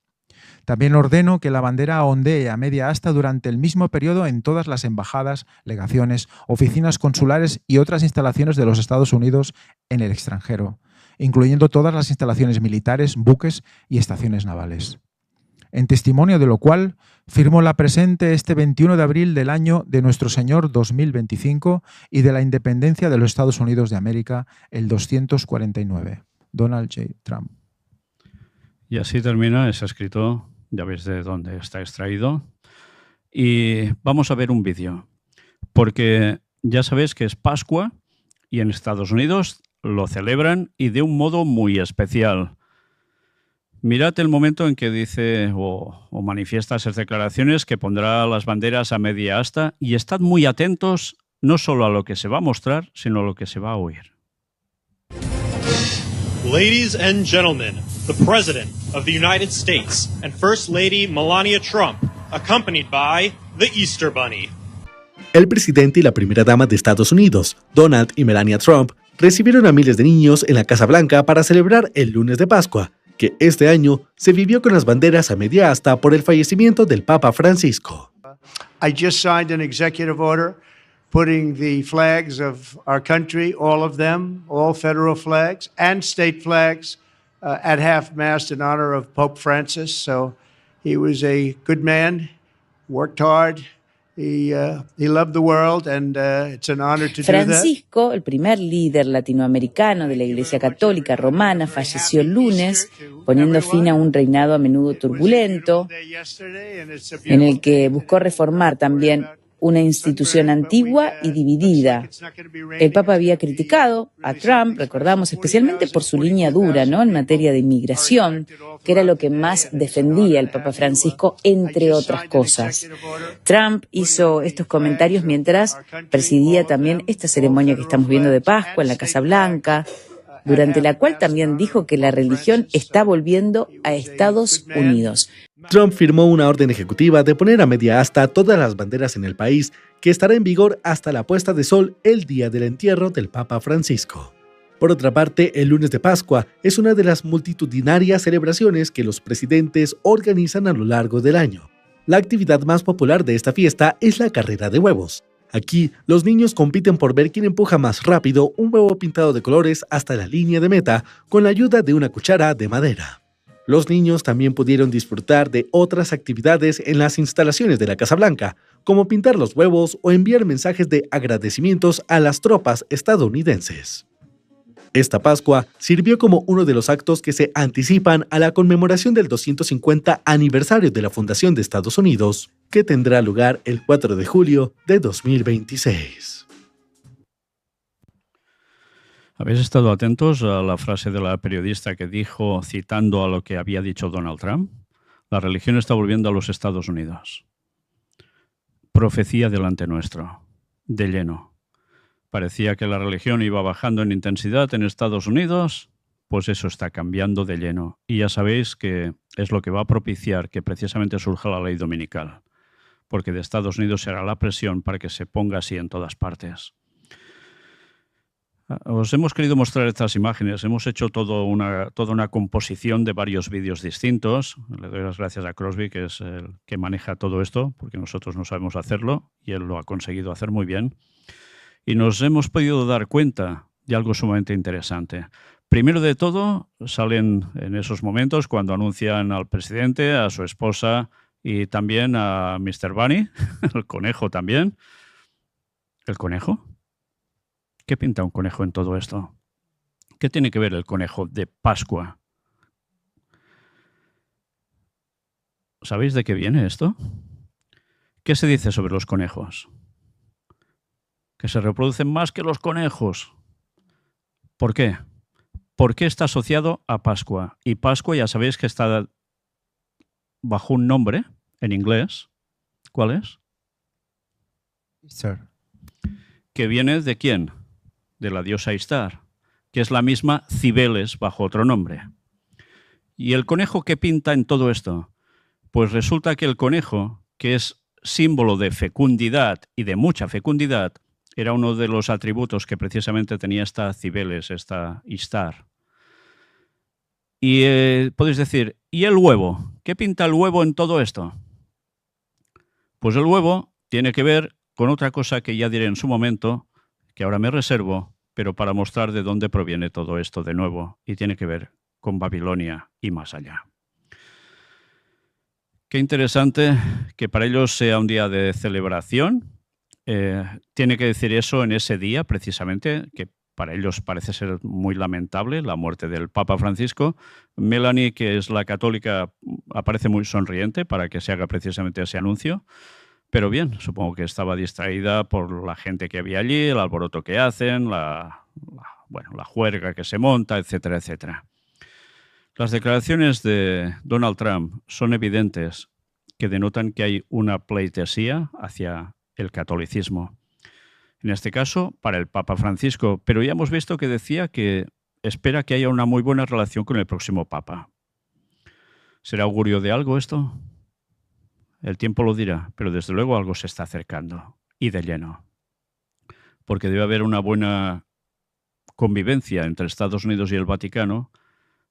También ordeno que la bandera ondee a media asta durante el mismo periodo en todas las embajadas, legaciones, oficinas consulares y otras instalaciones de los Estados Unidos en el extranjero, incluyendo todas las instalaciones militares, buques y estaciones navales. En testimonio de lo cual, firmo la presente este 21 de abril del año de nuestro Señor 2025 y de la independencia de los Estados Unidos de América, el 249. Donald J. Trump. Y así termina ese escrito, ya veis de dónde está extraído. Y vamos a ver un vídeo, porque ya sabéis que es Pascua y en Estados Unidos lo celebran y de un modo muy especial. Mirad el momento en que dice o manifiesta esas declaraciones, que pondrá las banderas a media asta, y estad muy atentos no solo a lo que se va a mostrar, sino a lo que se va a oír. Ladies and gentlemen, the President of the United States and First Lady Melania Trump, accompanied by the Easter Bunny. El presidente y la primera dama de Estados Unidos, Donald y Melania Trump, recibieron a miles de niños en la Casa Blanca para celebrar el lunes de Pascua, que este año se vivió con las banderas a media asta por el fallecimiento del Papa Francisco. I just signed an executive order putting the flags of our country, all of them, all federal flags and state flags, at half-mast in honor of Pope Francis. So he was a good man, worked hard. He loved the world, and it's an honor to do that. Francisco, el primer líder latinoamericano de la Iglesia Católica Romana, falleció el lunes, poniendo fin a un reinado a menudo turbulento, en el que buscó reformar también una institución antigua y dividida. El Papa había criticado a Trump, recordamos, especialmente por su línea dura, ¿no?, en materia de inmigración, que era lo que más defendía el Papa Francisco, entre otras cosas. Trump hizo estos comentarios mientras presidía también esta ceremonia que estamos viendo de Pascua en la Casa Blanca, durante la cual también dijo que la religión está volviendo a Estados Unidos. Trump firmó una orden ejecutiva de poner a media asta todas las banderas en el país, que estará en vigor hasta la puesta de sol el día del entierro del Papa Francisco. Por otra parte, el lunes de Pascua es una de las multitudinarias celebraciones que los presidentes organizan a lo largo del año. La actividad más popular de esta fiesta es la carrera de huevos. Aquí, los niños compiten por ver quién empuja más rápido un huevo pintado de colores hasta la línea de meta con la ayuda de una cuchara de madera. Los niños también pudieron disfrutar de otras actividades en las instalaciones de la Casa Blanca, como pintar los huevos o enviar mensajes de agradecimientos a las tropas estadounidenses. Esta Pascua sirvió como uno de los actos que se anticipan a la conmemoración del 250 aniversario de la fundación de Estados Unidos, que tendrá lugar el 4 de julio de 2026. ¿Habéis estado atentos a la frase de la periodista que dijo, citando a lo que había dicho Donald Trump? La religión está volviendo a los Estados Unidos. Profecía delante nuestro, de lleno. Parecía que la religión iba bajando en intensidad en Estados Unidos, pues eso está cambiando de lleno. Y ya sabéis que es lo que va a propiciar que precisamente surja la ley dominical, porque de Estados Unidos será la presión para que se ponga así en todas partes. Os hemos querido mostrar estas imágenes. Hemos hecho toda una composición de varios vídeos distintos. Le doy las gracias a Crosby, que es el que maneja todo esto, porque nosotros no sabemos hacerlo y él lo ha conseguido hacer muy bien. Y nos hemos podido dar cuenta de algo sumamente interesante. Primero de todo, salen en esos momentos cuando anuncian al presidente, a su esposa y también a Mr. Bunny, el conejo también. ¿El conejo? ¿Qué pinta un conejo en todo esto? ¿Qué tiene que ver el conejo de Pascua? ¿Sabéis de qué viene esto? ¿Qué se dice sobre los conejos? Que se reproducen más que los conejos. ¿Por qué? Porque está asociado a Pascua. Y Pascua ya sabéis que está bajo un nombre en inglés. ¿Cuál es? Easter. ¿Que viene de quién? De la diosa Ishtar, que es la misma Cibeles bajo otro nombre. ¿Y el conejo qué pinta en todo esto? Pues resulta que el conejo, que es símbolo de fecundidad y de mucha fecundidad, era uno de los atributos que precisamente tenía esta Cibeles, esta Ishtar. Y podéis decir, ¿y el huevo? ¿Qué pinta el huevo en todo esto? Pues el huevo tiene que ver con otra cosa que ya diré en su momento, que ahora me reservo, pero para mostrar de dónde proviene todo esto de nuevo, y tiene que ver con Babilonia y más allá. Qué interesante que para ellos sea un día de celebración. Tiene que decir eso en ese día, precisamente, que para ellos parece ser muy lamentable la muerte del Papa Francisco. Melanie, que es la católica, aparece muy sonriente para que se haga precisamente ese anuncio. Pero bien, supongo que estaba distraída por la gente que había allí, el alboroto que hacen, la juerga que se monta, etcétera, etcétera. Las declaraciones de Donald Trump son evidentes, que denotan que hay una pleitesía hacia el catolicismo. En este caso, para el Papa Francisco, pero ya hemos visto que decía que espera que haya una muy buena relación con el próximo Papa. ¿Será augurio de algo esto? El tiempo lo dirá, pero desde luego algo se está acercando. y de lleno, porque debe haber una buena convivencia entre Estados Unidos y el Vaticano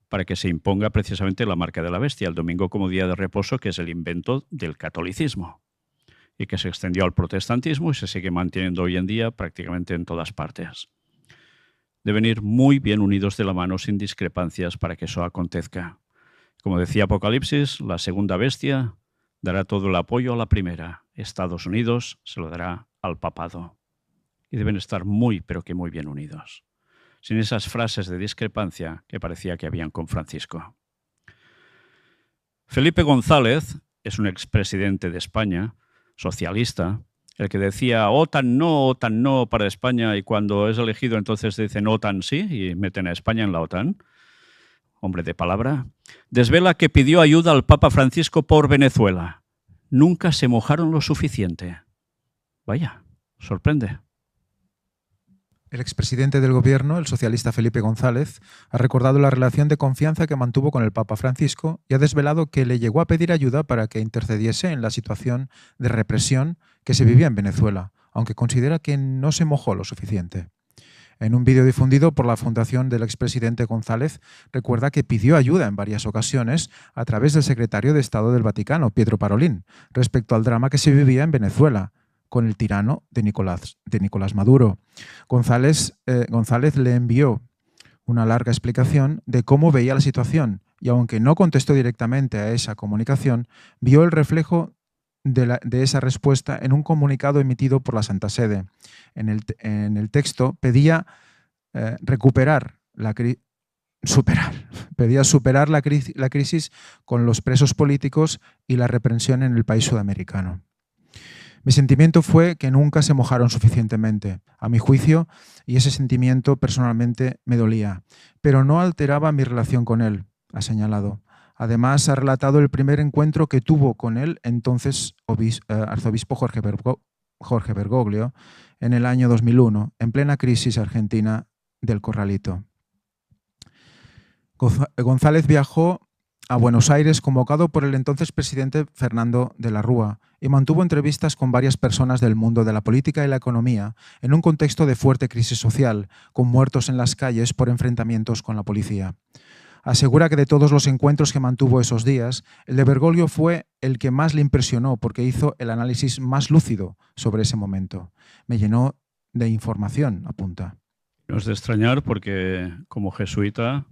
para que se imponga precisamente la marca de la bestia, el domingo como día de reposo, que es el invento del catolicismo y que se extendió al protestantismo y se sigue manteniendo hoy en día prácticamente en todas partes. Deben ir muy bien unidos de la mano sin discrepancias para que eso acontezca. Como decía Apocalipsis, la segunda bestia dará todo el apoyo a la primera. Estados Unidos se lo dará al papado. Y deben estar muy, pero que muy bien unidos, sin esas frases de discrepancia que parecía que habían con Francisco. Felipe González es un expresidente de España, socialista, el que decía OTAN no para España, y cuando es elegido entonces dicen OTAN sí y meten a España en la OTAN. Hombre de palabra. Desvela que pidió ayuda al Papa Francisco por Venezuela. Nunca se mojaron lo suficiente. Vaya, sorprende. El expresidente del gobierno, el socialista Felipe González, ha recordado la relación de confianza que mantuvo con el Papa Francisco y ha desvelado que le llegó a pedir ayuda para que intercediese en la situación de represión que se vivía en Venezuela, aunque considera que no se mojó lo suficiente. En un vídeo difundido por la fundación del expresidente González, recuerda que pidió ayuda en varias ocasiones a través del secretario de Estado del Vaticano, Pietro Parolin, respecto al drama que se vivía en Venezuela con el tirano de Nicolás Maduro. González le envió una larga explicación de cómo veía la situación y, aunque no contestó directamente a esa comunicación, vio el reflejo de esa respuesta en un comunicado emitido por la Santa Sede. En el texto pedía superar la crisis con los presos políticos y la represión en el país sudamericano. Mi sentimiento fue que nunca se mojaron suficientemente, a mi juicio, y ese sentimiento personalmente me dolía, pero no alteraba mi relación con él, ha señalado. Además, ha relatado el primer encuentro que tuvo con el entonces arzobispo Jorge Bergoglio en el año 2001, en plena crisis argentina del Corralito. González viajó a Buenos Aires convocado por el entonces presidente Fernando de la Rúa y mantuvo entrevistas con varias personas del mundo de la política y la economía en un contexto de fuerte crisis social, con muertos en las calles por enfrentamientos con la policía. Asegura que de todos los encuentros que mantuvo esos días, el de Bergoglio fue el que más le impresionó porque hizo el análisis más lúcido sobre ese momento. Me llenó de información, apunta. No es de extrañar porque como jesuita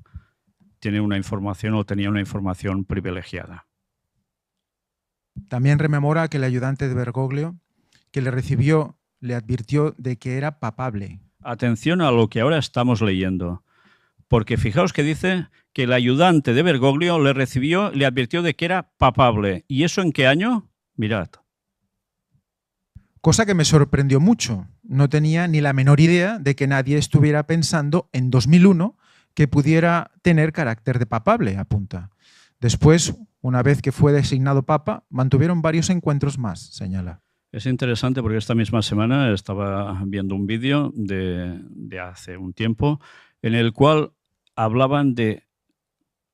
tiene una información o tenía una información privilegiada. También rememora que el ayudante de Bergoglio, que le recibió, le advirtió de que era papable. Atención a lo que ahora estamos leyendo, porque fijaos que dice que el ayudante de Bergoglio le recibió, le advirtió de que era papable. ¿Y eso en qué año? Mirad. Cosa que me sorprendió mucho. No tenía ni la menor idea de que nadie estuviera pensando en 2001 que pudiera tener carácter de papable, apunta. Después, una vez que fue designado papa, mantuvieron varios encuentros más, señala. Es interesante porque esta misma semana estaba viendo un vídeo de hace un tiempo en el cual hablaban de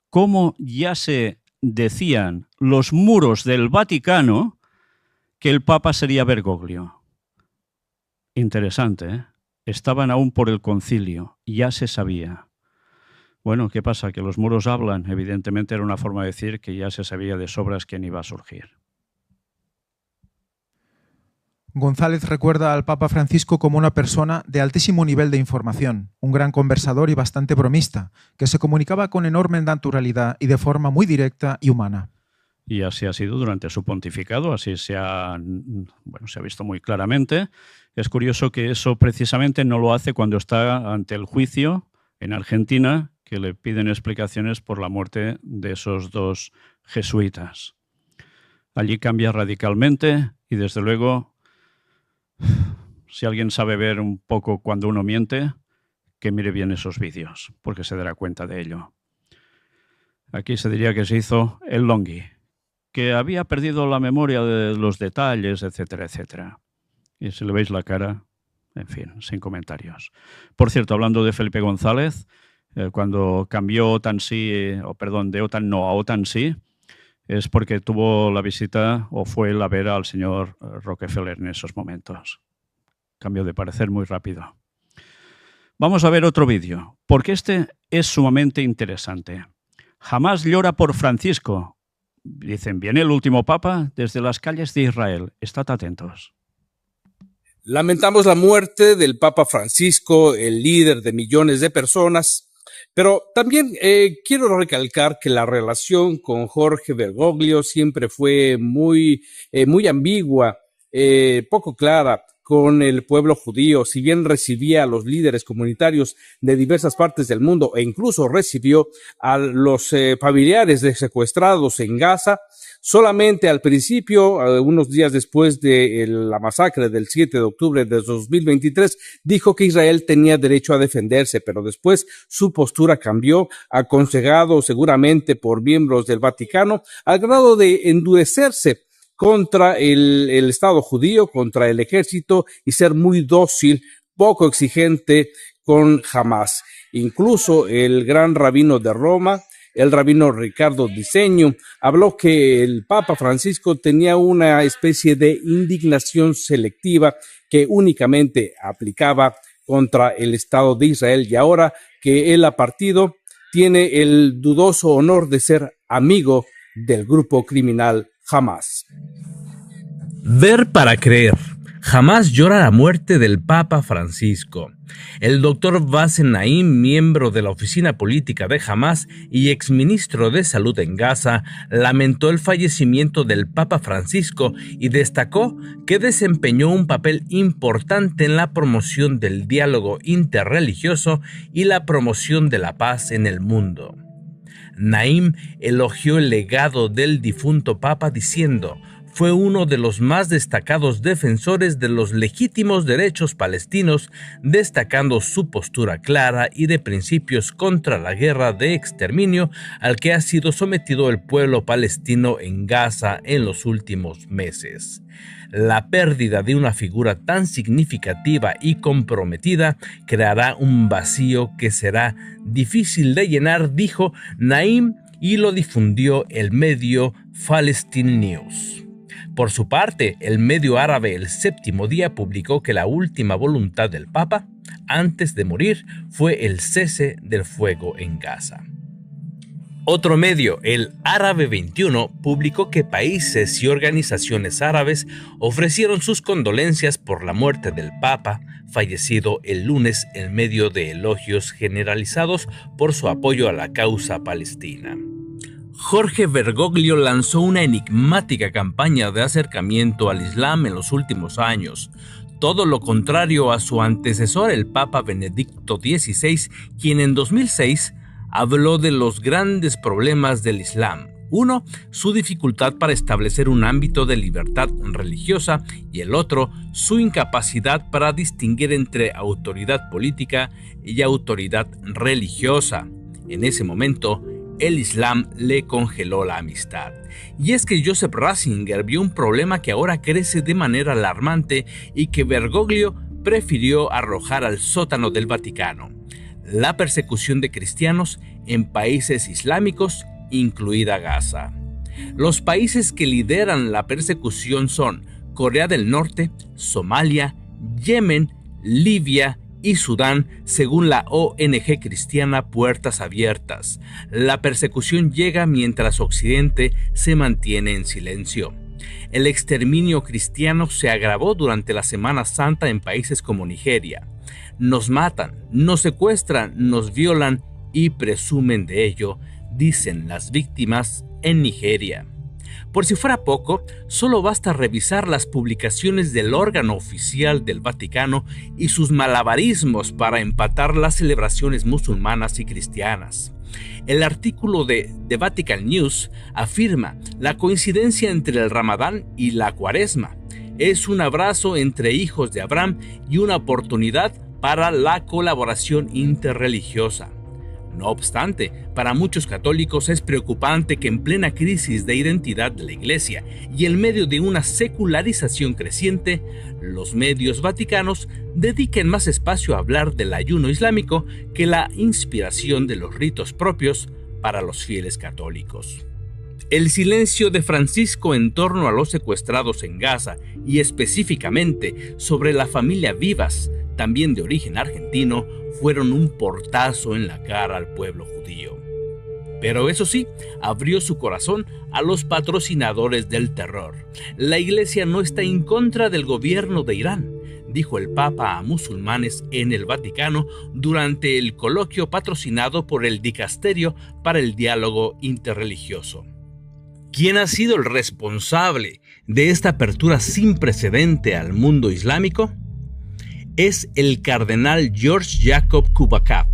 cómo ya se decían los muros del Vaticano que el papa sería Bergoglio. Interesante, ¿eh? Estaban aún por el concilio, ya se sabía. Bueno, ¿qué pasa? Que los muros hablan. Evidentemente era una forma de decir que ya se sabía de sobras quién iba a surgir. González recuerda al Papa Francisco como una persona de altísimo nivel de información, un gran conversador y bastante bromista, que se comunicaba con enorme naturalidad y de forma muy directa y humana. Y así ha sido durante su pontificado, así se ha visto muy claramente. Es curioso que eso precisamente no lo hace cuando está ante el juicio en Argentina, que le piden explicaciones por la muerte de esos dos jesuitas. Allí cambia radicalmente y, desde luego, si alguien sabe ver un poco cuando uno miente, que mire bien esos vídeos, porque se dará cuenta de ello. Aquí se diría que se hizo el longhi, que había perdido la memoria de los detalles, etcétera, etcétera. Y si le veis la cara, en fin, sin comentarios. Por cierto, hablando de Felipe González, cuando cambió OTAN sí, de OTAN no a OTAN sí, es porque tuvo la visita o fue a ver al señor Rockefeller en esos momentos. Cambio de parecer muy rápido. Vamos a ver otro vídeo, porque este es sumamente interesante. Hamás llora por Francisco. Dicen, viene el último papa desde las calles de Israel. Estad atentos. Lamentamos la muerte del Papa Francisco, el líder de millones de personas, pero también quiero recalcar que la relación con Jorge Bergoglio siempre fue muy ambigua, poco clara con el pueblo judío. Si bien recibía a los líderes comunitarios de diversas partes del mundo e incluso recibió a los familiares de secuestrados en Gaza, solamente al principio, unos días después de la masacre del 7 de octubre de 2023, dijo que Israel tenía derecho a defenderse, pero después su postura cambió, aconsejado seguramente por miembros del Vaticano, al grado de endurecerse contra el Estado judío, contra el ejército y ser muy dócil, poco exigente con Hamás. Incluso el gran rabino de Roma, el rabino Ricardo Diseño, habló que el Papa Francisco tenía una especie de indignación selectiva que únicamente aplicaba contra el Estado de Israel, y ahora que él ha partido, tiene el dudoso honor de ser amigo del grupo criminal Hamás. Ver para creer. Hamás llora la muerte del Papa Francisco. El doctor Bassem Naim, miembro de la oficina política de Hamás y exministro de Salud en Gaza, lamentó el fallecimiento del Papa Francisco y destacó que desempeñó un papel importante en la promoción del diálogo interreligioso y la promoción de la paz en el mundo. Naim elogió el legado del difunto Papa diciendo: fue uno de los más destacados defensores de los legítimos derechos palestinos, destacando su postura clara y de principios contra la guerra de exterminio al que ha sido sometido el pueblo palestino en Gaza en los últimos meses. La pérdida de una figura tan significativa y comprometida creará un vacío que será difícil de llenar, dijo Naim, y lo difundió el medio Palestine News. Por su parte, el medio árabe El Séptimo Día publicó que la última voluntad del Papa, antes de morir, fue el cese del fuego en Gaza. Otro medio, el Árabe 21, publicó que países y organizaciones árabes ofrecieron sus condolencias por la muerte del Papa, fallecido el lunes en medio de elogios generalizados por su apoyo a la causa palestina. Jorge Bergoglio lanzó una enigmática campaña de acercamiento al Islam en los últimos años, todo lo contrario a su antecesor, el Papa Benedicto XVI, quien en 2006 habló de los grandes problemas del Islam. Uno, su dificultad para establecer un ámbito de libertad religiosa, y el otro, su incapacidad para distinguir entre autoridad política y autoridad religiosa. En ese momento, el Islam le congeló la amistad. Y es que Joseph Ratzinger vio un problema que ahora crece de manera alarmante y que Bergoglio prefirió arrojar al sótano del Vaticano: la persecución de cristianos en países islámicos, incluida Gaza. Los países que lideran la persecución son Corea del Norte, Somalia, Yemen, Libia y Sudán, según la ONG cristiana Puertas Abiertas. La persecución llega mientras Occidente se mantiene en silencio. El exterminio cristiano se agravó durante la Semana Santa en países como Nigeria. Nos matan, nos secuestran, nos violan y presumen de ello, dicen las víctimas en Nigeria. Por si fuera poco, solo basta revisar las publicaciones del órgano oficial del Vaticano y sus malabarismos para empatar las celebraciones musulmanas y cristianas. El artículo de The Vatican News afirma la coincidencia entre el Ramadán y la Cuaresma. Es un abrazo entre hijos de Abraham y una oportunidad para la colaboración interreligiosa. No obstante, para muchos católicos es preocupante que en plena crisis de identidad de la Iglesia y en medio de una secularización creciente, los medios vaticanos dediquen más espacio a hablar del ayuno islámico que la inspiración de los ritos propios para los fieles católicos. El silencio de Francisco en torno a los secuestrados en Gaza y específicamente sobre la familia Vivas, también de origen argentino, fueron un portazo en la cara al pueblo judío. Pero eso sí, abrió su corazón a los patrocinadores del terror. La Iglesia no está en contra del gobierno de Irán, dijo el Papa a musulmanes en el Vaticano durante el coloquio patrocinado por el Dicasterio para el Diálogo Interreligioso. ¿Quién ha sido el responsable de esta apertura sin precedente al mundo islámico? Es el cardenal George Jacob Kubakav,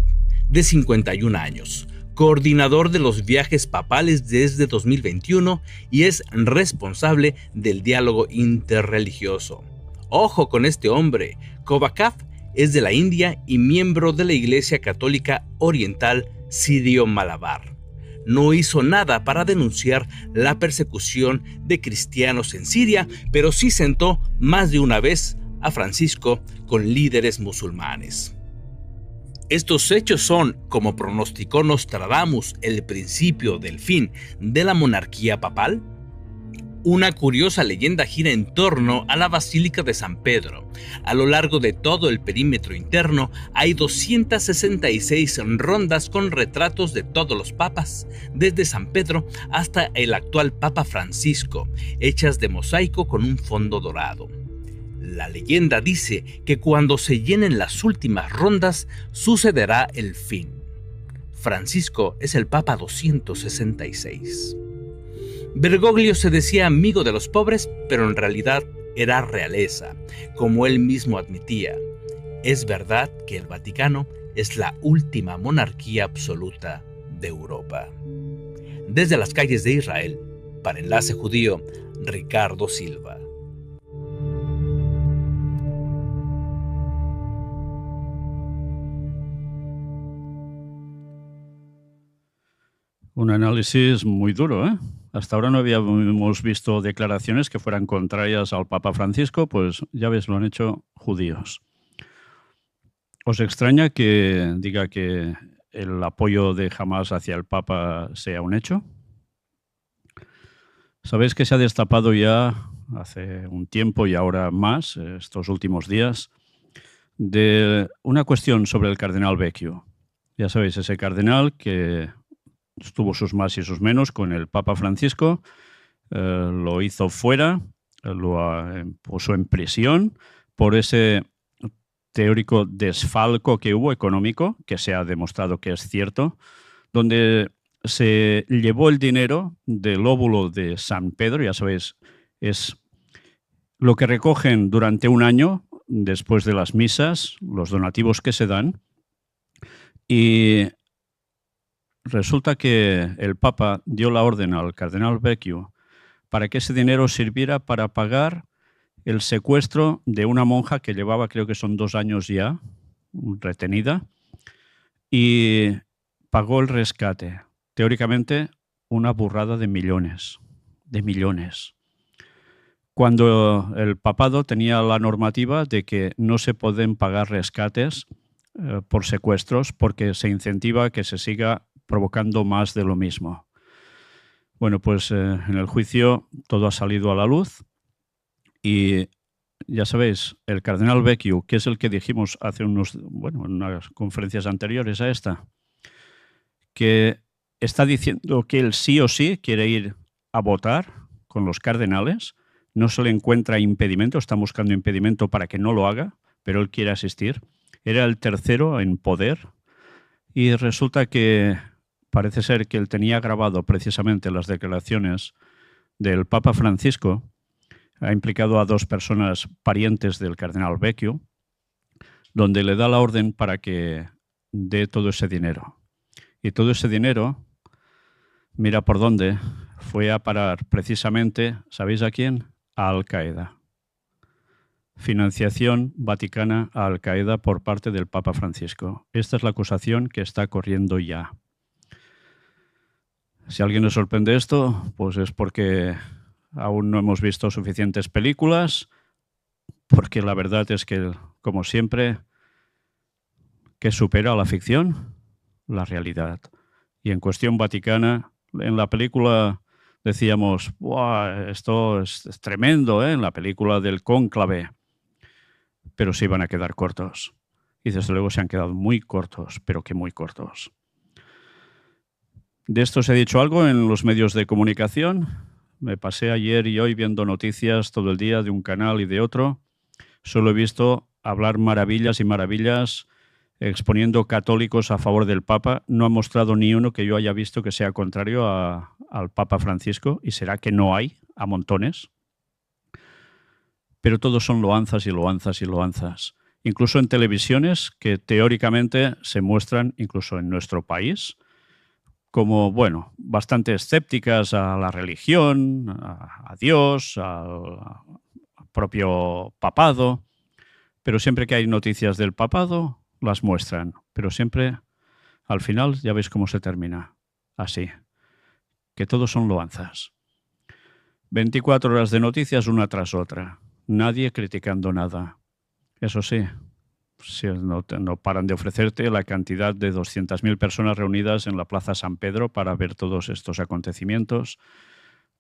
de 51 años, coordinador de los viajes papales desde 2021 y es responsable del diálogo interreligioso. Ojo con este hombre, Kubakav es de la India y miembro de la Iglesia Católica Oriental Sirio-Malabar. No hizo nada para denunciar la persecución de cristianos en Siria, pero sí sentó más de una vez a Francisco con líderes musulmanes. Estos hechos son, como pronosticó Nostradamus, el principio del fin de la monarquía papal. Una curiosa leyenda gira en torno a la Basílica de San Pedro. A lo largo de todo el perímetro interno hay 266 rondas con retratos de todos los papas, desde San Pedro hasta el actual Papa Francisco, hechas de mosaico con un fondo dorado. La leyenda dice que cuando se llenen las últimas rondas sucederá el fin. Francisco es el Papa 266. Bergoglio se decía amigo de los pobres, pero en realidad era realeza, como él mismo admitía. Es verdad que el Vaticano es la última monarquía absoluta de Europa. Desde las calles de Israel, para Enlace Judío, Ricardo Silva. Un análisis muy duro, ¿eh? Hasta ahora no habíamos visto declaraciones que fueran contrarias al Papa Francisco, pues ya ves, lo han hecho judíos. ¿Os extraña que diga que el apoyo de Hamás hacia el Papa sea un hecho? Sabéis que se ha destapado ya hace un tiempo y ahora más, estos últimos días, de una cuestión sobre el cardenal Becchio. Ya sabéis, ese cardenal que tuvo sus más y sus menos con el Papa Francisco, lo hizo fuera, lo puso en prisión por ese teórico desfalco que hubo económico, que se ha demostrado que es cierto, donde se llevó el dinero del óvulo de San Pedro, ya sabéis, es lo que recogen durante un año después de las misas, los donativos que se dan, y resulta que el Papa dio la orden al cardenal Becchio para que ese dinero sirviera para pagar el secuestro de una monja que llevaba, creo que son 2 años ya, retenida, y pagó el rescate. Teóricamente, una burrada de millones. Cuando el papado tenía la normativa de que no se pueden pagar rescates por secuestros porque se incentiva que se siga provocando más de lo mismo. Bueno, pues en el juicio todo ha salido a la luz y ya sabéis, el cardenal Becchio, que es el que dijimos hace en unas conferencias anteriores a esta, que está diciendo que él sí o sí quiere ir a votar con los cardenales, no se le encuentra impedimento, está buscando impedimento para que no lo haga, pero él quiere asistir. Era el tercero en poder y resulta que parece ser que él tenía grabado precisamente las declaraciones del Papa Francisco, ha implicado a 2 personas parientes del cardenal Becchio, donde le da la orden para que dé todo ese dinero. Y todo ese dinero, mira por dónde, fue a parar precisamente, ¿sabéis a quién? A Al-Qaeda. Financiación vaticana a Al-Qaeda por parte del Papa Francisco. Esta es la acusación que está corriendo ya. Si a alguien le sorprende esto, pues es porque aún no hemos visto suficientes películas, porque la verdad es que, como siempre, ¿qué supera a la ficción? La realidad. Y en cuestión vaticana, en la película decíamos, "Buah, esto es tremendo, en la película del Cónclave", pero se iban a quedar cortos. Y desde luego se han quedado muy cortos, pero que muy cortos. De esto se ha dicho algo en los medios de comunicación. Me pasé ayer y hoy viendo noticias todo el día de un canal y de otro. Solo he visto hablar maravillas y maravillas exponiendo católicos a favor del Papa. No ha mostrado ni uno que yo haya visto que sea contrario al Papa Francisco, y será que no hay, a montones. Pero todos son loanzas y loanzas y loanzas. Incluso en televisiones que teóricamente se muestran, incluso en nuestro país, como, bueno, bastante escépticas a la religión, a Dios, al propio papado. Pero siempre que hay noticias del papado, las muestran. Pero siempre, al final, ya veis cómo se termina. Así. Que todos son loanzas. 24 horas de noticias una tras otra. Nadie criticando nada. Eso sí, si no paran de ofrecerte la cantidad de 200.000 personas reunidas en la Plaza San Pedro para ver todos estos acontecimientos,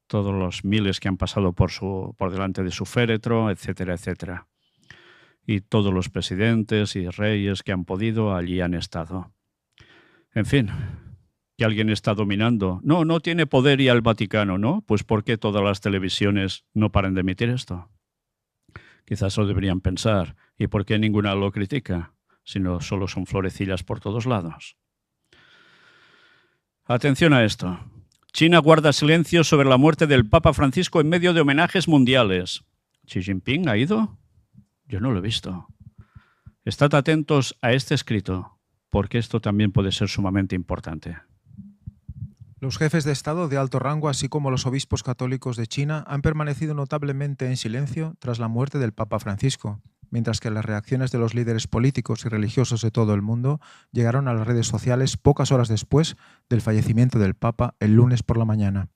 todos los miles que han pasado por delante de su féretro, etcétera, etcétera. Y todos los presidentes y reyes que han podido allí han estado. En fin, que alguien está dominando. No tiene poder y al Vaticano, ¿no? Pues ¿por qué todas las televisiones no paran de emitir esto? Quizás lo deberían pensar. ¿Y por qué ninguna lo critica? Si no, solo son florecillas por todos lados. Atención a esto. China guarda silencio sobre la muerte del Papa Francisco en medio de homenajes mundiales. ¿Xi Jinping ha ido? Yo no lo he visto. Estad atentos a este escrito, porque esto también puede ser sumamente importante. Los jefes de Estado de alto rango, así como los obispos católicos de China, han permanecido notablemente en silencio tras la muerte del Papa Francisco, mientras que las reacciones de los líderes políticos y religiosos de todo el mundo llegaron a las redes sociales pocas horas después del fallecimiento del Papa el lunes por la mañana.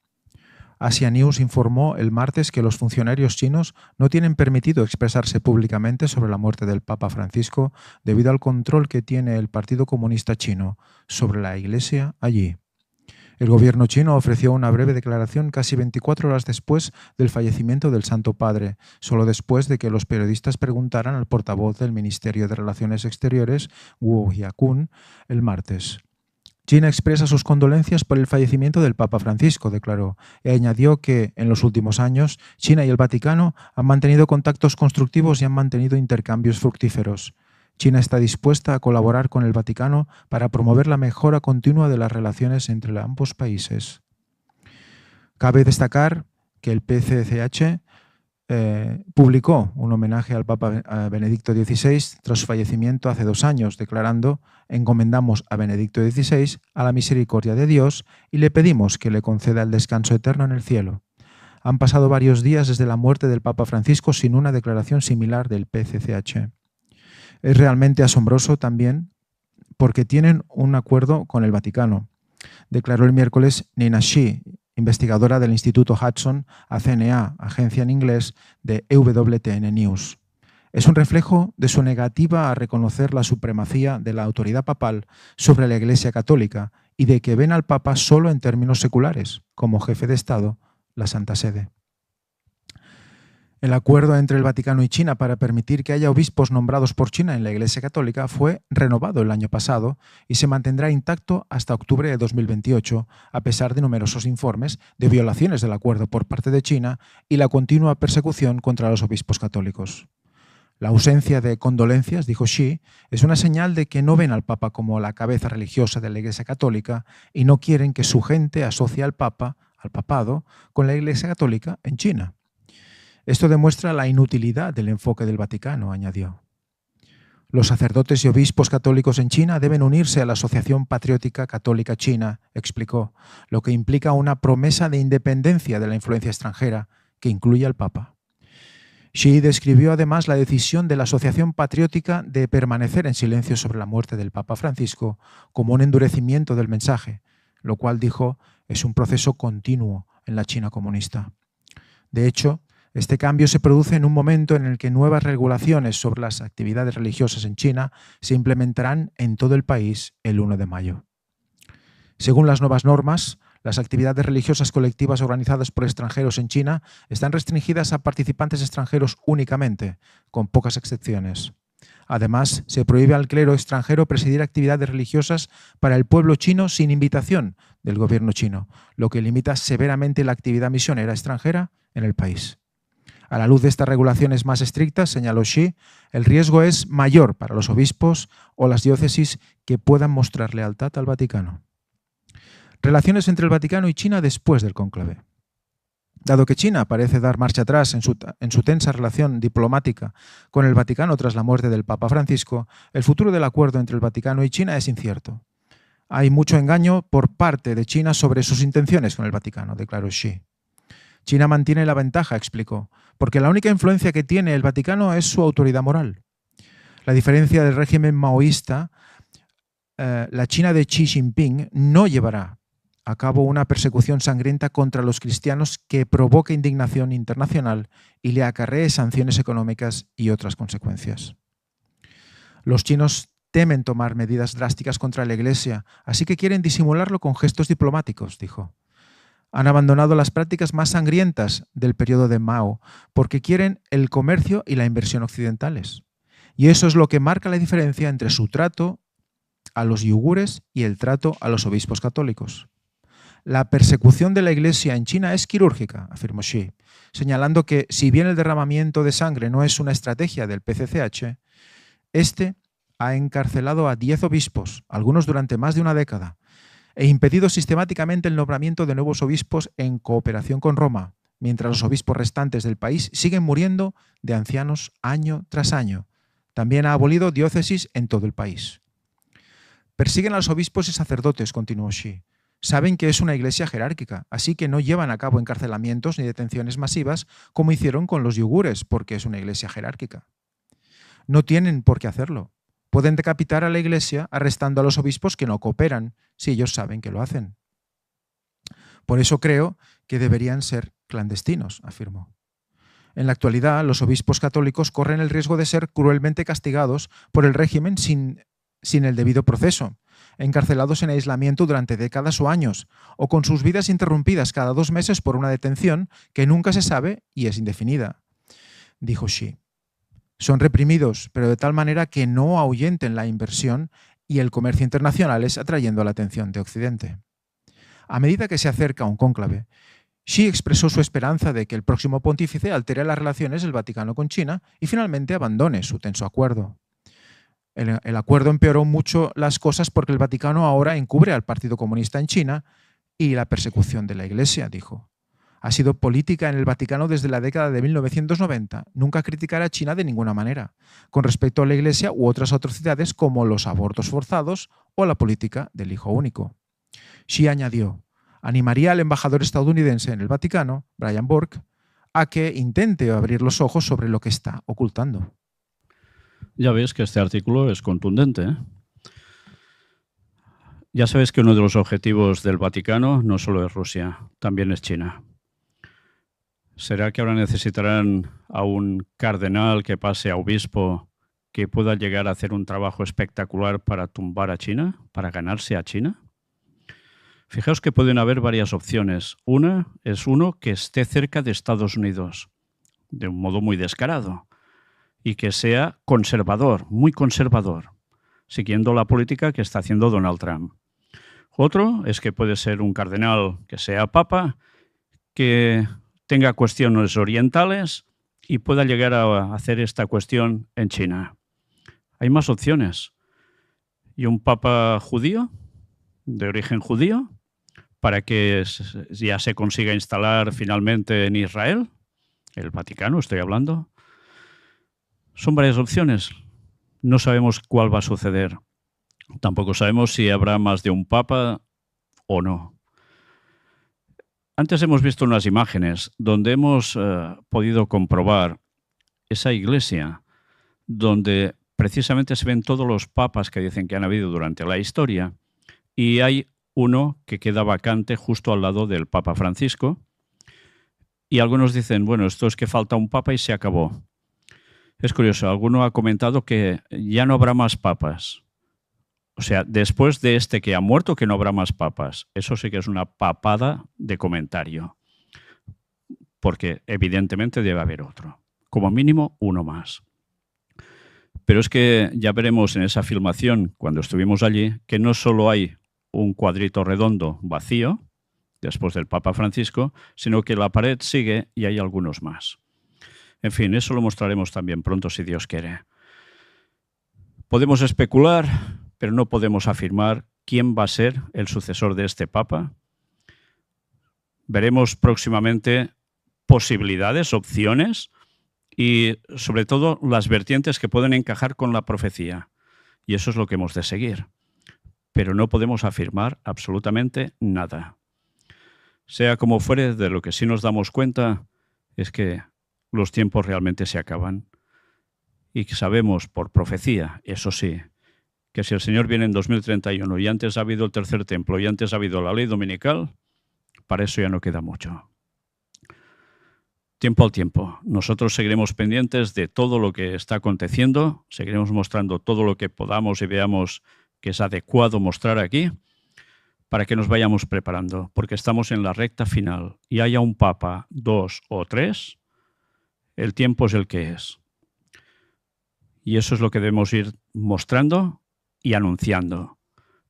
Asia News informó el martes que los funcionarios chinos no tienen permitido expresarse públicamente sobre la muerte del Papa Francisco debido al control que tiene el Partido Comunista Chino sobre la Iglesia allí. El gobierno chino ofreció una breve declaración casi 24 horas después del fallecimiento del Santo Padre, solo después de que los periodistas preguntaran al portavoz del Ministerio de Relaciones Exteriores, Wu Jiakun, el martes. China expresa sus condolencias por el fallecimiento del Papa Francisco, declaró, y añadió que, en los últimos años, China y el Vaticano han mantenido contactos constructivos y han mantenido intercambios fructíferos. China está dispuesta a colaborar con el Vaticano para promover la mejora continua de las relaciones entre ambos países. Cabe destacar que el PCCH publicó un homenaje al Papa Benedicto XVI tras su fallecimiento hace 2 años, declarando: encomendamos a Benedicto XVI a la misericordia de Dios y le pedimos que le conceda el descanso eterno en el cielo. Han pasado varios días desde la muerte del Papa Francisco sin una declaración similar del PCCH. Es realmente asombroso también porque tienen un acuerdo con el Vaticano, declaró el miércoles Nina Shi, investigadora del Instituto Hudson a CNA, agencia en inglés de EWTN News. Es un reflejo de su negativa a reconocer la supremacía de la autoridad papal sobre la Iglesia Católica y de que ven al Papa solo en términos seculares, como jefe de Estado, la Santa Sede. El acuerdo entre el Vaticano y China para permitir que haya obispos nombrados por China en la Iglesia Católica fue renovado el año pasado y se mantendrá intacto hasta octubre de 2028, a pesar de numerosos informes de violaciones del acuerdo por parte de China y la continua persecución contra los obispos católicos. La ausencia de condolencias, dijo Xi, es una señal de que no ven al Papa como la cabeza religiosa de la Iglesia Católica y no quieren que su gente asocie al Papa, al papado, con la Iglesia Católica en China. Esto demuestra la inutilidad del enfoque del Vaticano, añadió. Los sacerdotes y obispos católicos en China deben unirse a la Asociación Patriótica Católica China, explicó, lo que implica una promesa de independencia de la influencia extranjera, que incluye al Papa. Xi describió además la decisión de la Asociación Patriótica de permanecer en silencio sobre la muerte del Papa Francisco como un endurecimiento del mensaje, lo cual, dijo, es un proceso continuo en la China comunista. De hecho, este cambio se produce en un momento en el que nuevas regulaciones sobre las actividades religiosas en China se implementarán en todo el país el 1 de mayo. Según las nuevas normas, Las actividades religiosas colectivas organizadas por extranjeros en China están restringidas a participantes extranjeros únicamente, con pocas excepciones. Además, se prohíbe al clero extranjero presidir actividades religiosas para el pueblo chino sin invitación del gobierno chino, lo que limita severamente la actividad misionera extranjera en el país. A la luz de estas regulaciones más estrictas, señaló Xi, el riesgo es mayor para los obispos o las diócesis que puedan mostrar lealtad al Vaticano. Relaciones entre el Vaticano y China después del cónclave. Dado que China parece dar marcha atrás en su tensa relación diplomática con el Vaticano tras la muerte del Papa Francisco, el futuro del acuerdo entre el Vaticano y China es incierto. Hay mucho engaño por parte de China sobre sus intenciones con el Vaticano, declaró Xi. China mantiene la ventaja, explicó, porque la única influencia que tiene el Vaticano es su autoridad moral. La diferencia del régimen maoísta, la China de Xi Jinping no llevará a cabo una persecución sangrienta contra los cristianos que provoque indignación internacional y le acarree sanciones económicas y otras consecuencias. Los chinos temen tomar medidas drásticas contra la Iglesia, así que quieren disimularlo con gestos diplomáticos, dijo. Han abandonado las prácticas más sangrientas del periodo de Mao porque quieren el comercio y la inversión occidentales. Y eso es lo que marca la diferencia entre su trato a los uigures y el trato a los obispos católicos. La persecución de la Iglesia en China es quirúrgica, afirmó Xi, señalando que si bien el derramamiento de sangre no es una estrategia del PCCH, este ha encarcelado a 10 obispos, algunos durante más de una década, e impedido sistemáticamente el nombramiento de nuevos obispos en cooperación con Roma, mientras los obispos restantes del país siguen muriendo de ancianos año tras año. También ha abolido diócesis en todo el país. Persiguen a los obispos y sacerdotes, continuó Xi. Saben que es una iglesia jerárquica, así que no llevan a cabo encarcelamientos ni detenciones masivas como hicieron con los uigures, porque es una iglesia jerárquica. No tienen por qué hacerlo. Pueden decapitar a la iglesia arrestando a los obispos que no cooperan, si ellos saben que lo hacen. Por eso creo que deberían ser clandestinos, afirmó. En la actualidad, los obispos católicos corren el riesgo de ser cruelmente castigados por el régimen sin el debido proceso, encarcelados en aislamiento durante décadas o años, o con sus vidas interrumpidas cada 2 meses por una detención que nunca se sabe y es indefinida, dijo Xi. Son reprimidos, pero de tal manera que no ahuyenten la inversión y el comercio internacionales, atrayendo la atención de Occidente. A medida que se acerca un cónclave, Xi expresó su esperanza de que el próximo pontífice altere las relaciones del Vaticano con China y finalmente abandone su tenso acuerdo. El acuerdo empeoró mucho las cosas porque el Vaticano ahora encubre al Partido Comunista en China y la persecución de la Iglesia, dijo. Ha sido política en el Vaticano desde la década de 1990, nunca criticar a China de ninguna manera, con respecto a la Iglesia u otras atrocidades como los abortos forzados o la política del hijo único. Xi añadió, animaría al embajador estadounidense en el Vaticano, Brian Burke, a que intente abrir los ojos sobre lo que está ocultando. Ya ves que este artículo es contundente, ¿eh? Ya sabes que uno de los objetivos del Vaticano no solo es Rusia, también es China. ¿Será que ahora necesitarán a un cardenal que pase a obispo que pueda llegar a hacer un trabajo espectacular para tumbar a China, para ganarse a China? Fijaos que pueden haber varias opciones. Una es uno que esté cerca de Estados Unidos, de un modo muy descarado, y que sea conservador, muy conservador, siguiendo la política que está haciendo Donald Trump. Otro es que puede ser un cardenal que sea papa, que tenga cuestiones orientales y pueda llegar a hacer esta cuestión en China. Hay más opciones. Y un papa judío, de origen judío, para que ya se consiga instalar finalmente en Israel, el Vaticano estoy hablando. Son varias opciones. No sabemos cuál va a suceder. Tampoco sabemos si habrá más de un papa o no. Antes hemos visto unas imágenes donde hemos podido comprobar esa iglesia donde precisamente se ven todos los papas que dicen que han habido durante la historia y hay uno que queda vacante justo al lado del Papa Francisco y algunos dicen, bueno, esto es que falta un papa y se acabó. Es curioso, alguno ha comentado que ya no habrá más papas. O sea, después de este que ha muerto, que no habrá más papas. Eso sí que es una papada de comentario. Porque evidentemente debe haber otro. Como mínimo, uno más. Pero es que ya veremos en esa filmación, cuando estuvimos allí, que no solo hay un cuadrito redondo vacío, después del Papa Francisco, sino que la pared sigue y hay algunos más. En fin, eso lo mostraremos también pronto, si Dios quiere. Podemos especular, pero no podemos afirmar quién va a ser el sucesor de este Papa. Veremos próximamente posibilidades, opciones y, sobre todo, las vertientes que pueden encajar con la profecía. Y eso es lo que hemos de seguir. Pero no podemos afirmar absolutamente nada. Sea como fuere, de lo que sí nos damos cuenta es que los tiempos realmente se acaban y que sabemos por profecía, eso sí, que si el Señor viene en 2031 y antes ha habido el tercer templo y antes ha habido la ley dominical, para eso ya no queda mucho. Tiempo al tiempo. Nosotros seguiremos pendientes de todo lo que está aconteciendo, seguiremos mostrando todo lo que podamos y veamos que es adecuado mostrar aquí, para que nos vayamos preparando, porque estamos en la recta final y haya un papa, 2 o 3, el tiempo es el que es. Y eso es lo que debemos ir mostrando y anunciando.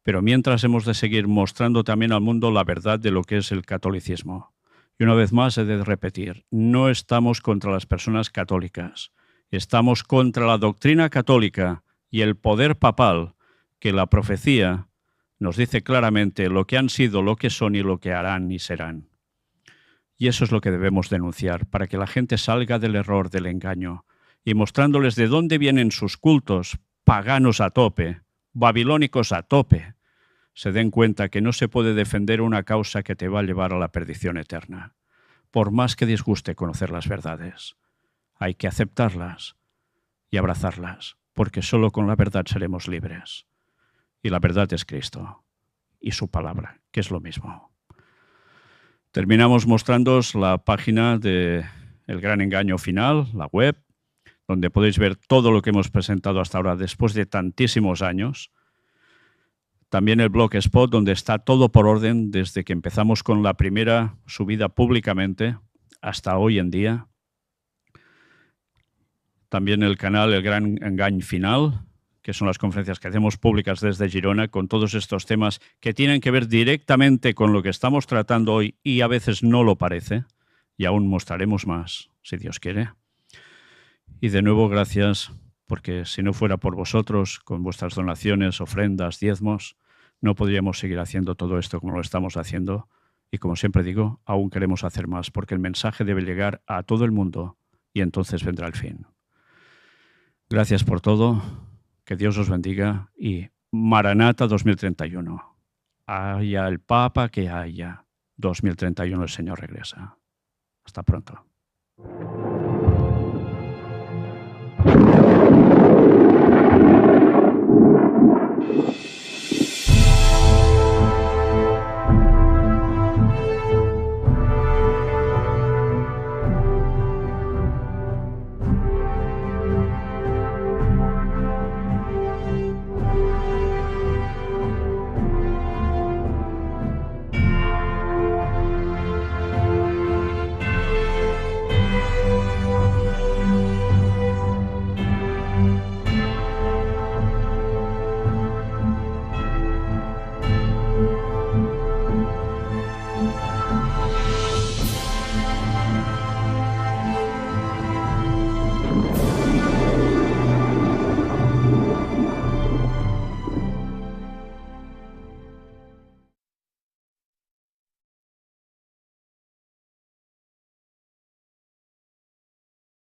Pero mientras hemos de seguir mostrando también al mundo la verdad de lo que es el catolicismo. Y una vez más he de repetir, no estamos contra las personas católicas, estamos contra la doctrina católica y el poder papal, que la profecía nos dice claramente lo que han sido, lo que son y lo que harán y serán. Y eso es lo que debemos denunciar, para que la gente salga del error, del engaño, y mostrándoles de dónde vienen sus cultos paganos a tope, babilónicos a tope, se den cuenta que no se puede defender una causa que te va a llevar a la perdición eterna, por más que disguste conocer las verdades. Hay que aceptarlas y abrazarlas, porque solo con la verdad seremos libres. Y la verdad es Cristo y su palabra, que es lo mismo. Terminamos mostrándoos la página de El Gran Engaño Final, la web, donde podéis ver todo lo que hemos presentado hasta ahora después de tantísimos años. También el Blogspot, donde está todo por orden desde que empezamos con la primera subida públicamente hasta hoy en día. También el canal El Gran Engaño Final, que son las conferencias que hacemos públicas desde Girona con todos estos temas que tienen que ver directamente con lo que estamos tratando hoy y a veces no lo parece, y aún mostraremos más, si Dios quiere. Y de nuevo, gracias, porque si no fuera por vosotros, con vuestras donaciones, ofrendas, diezmos, no podríamos seguir haciendo todo esto como lo estamos haciendo. Y como siempre digo, aún queremos hacer más, porque el mensaje debe llegar a todo el mundo y entonces vendrá el fin. Gracias por todo. Que Dios os bendiga y Maranata 2031. Haya el Papa que haya. 2031 el Señor regresa. Hasta pronto.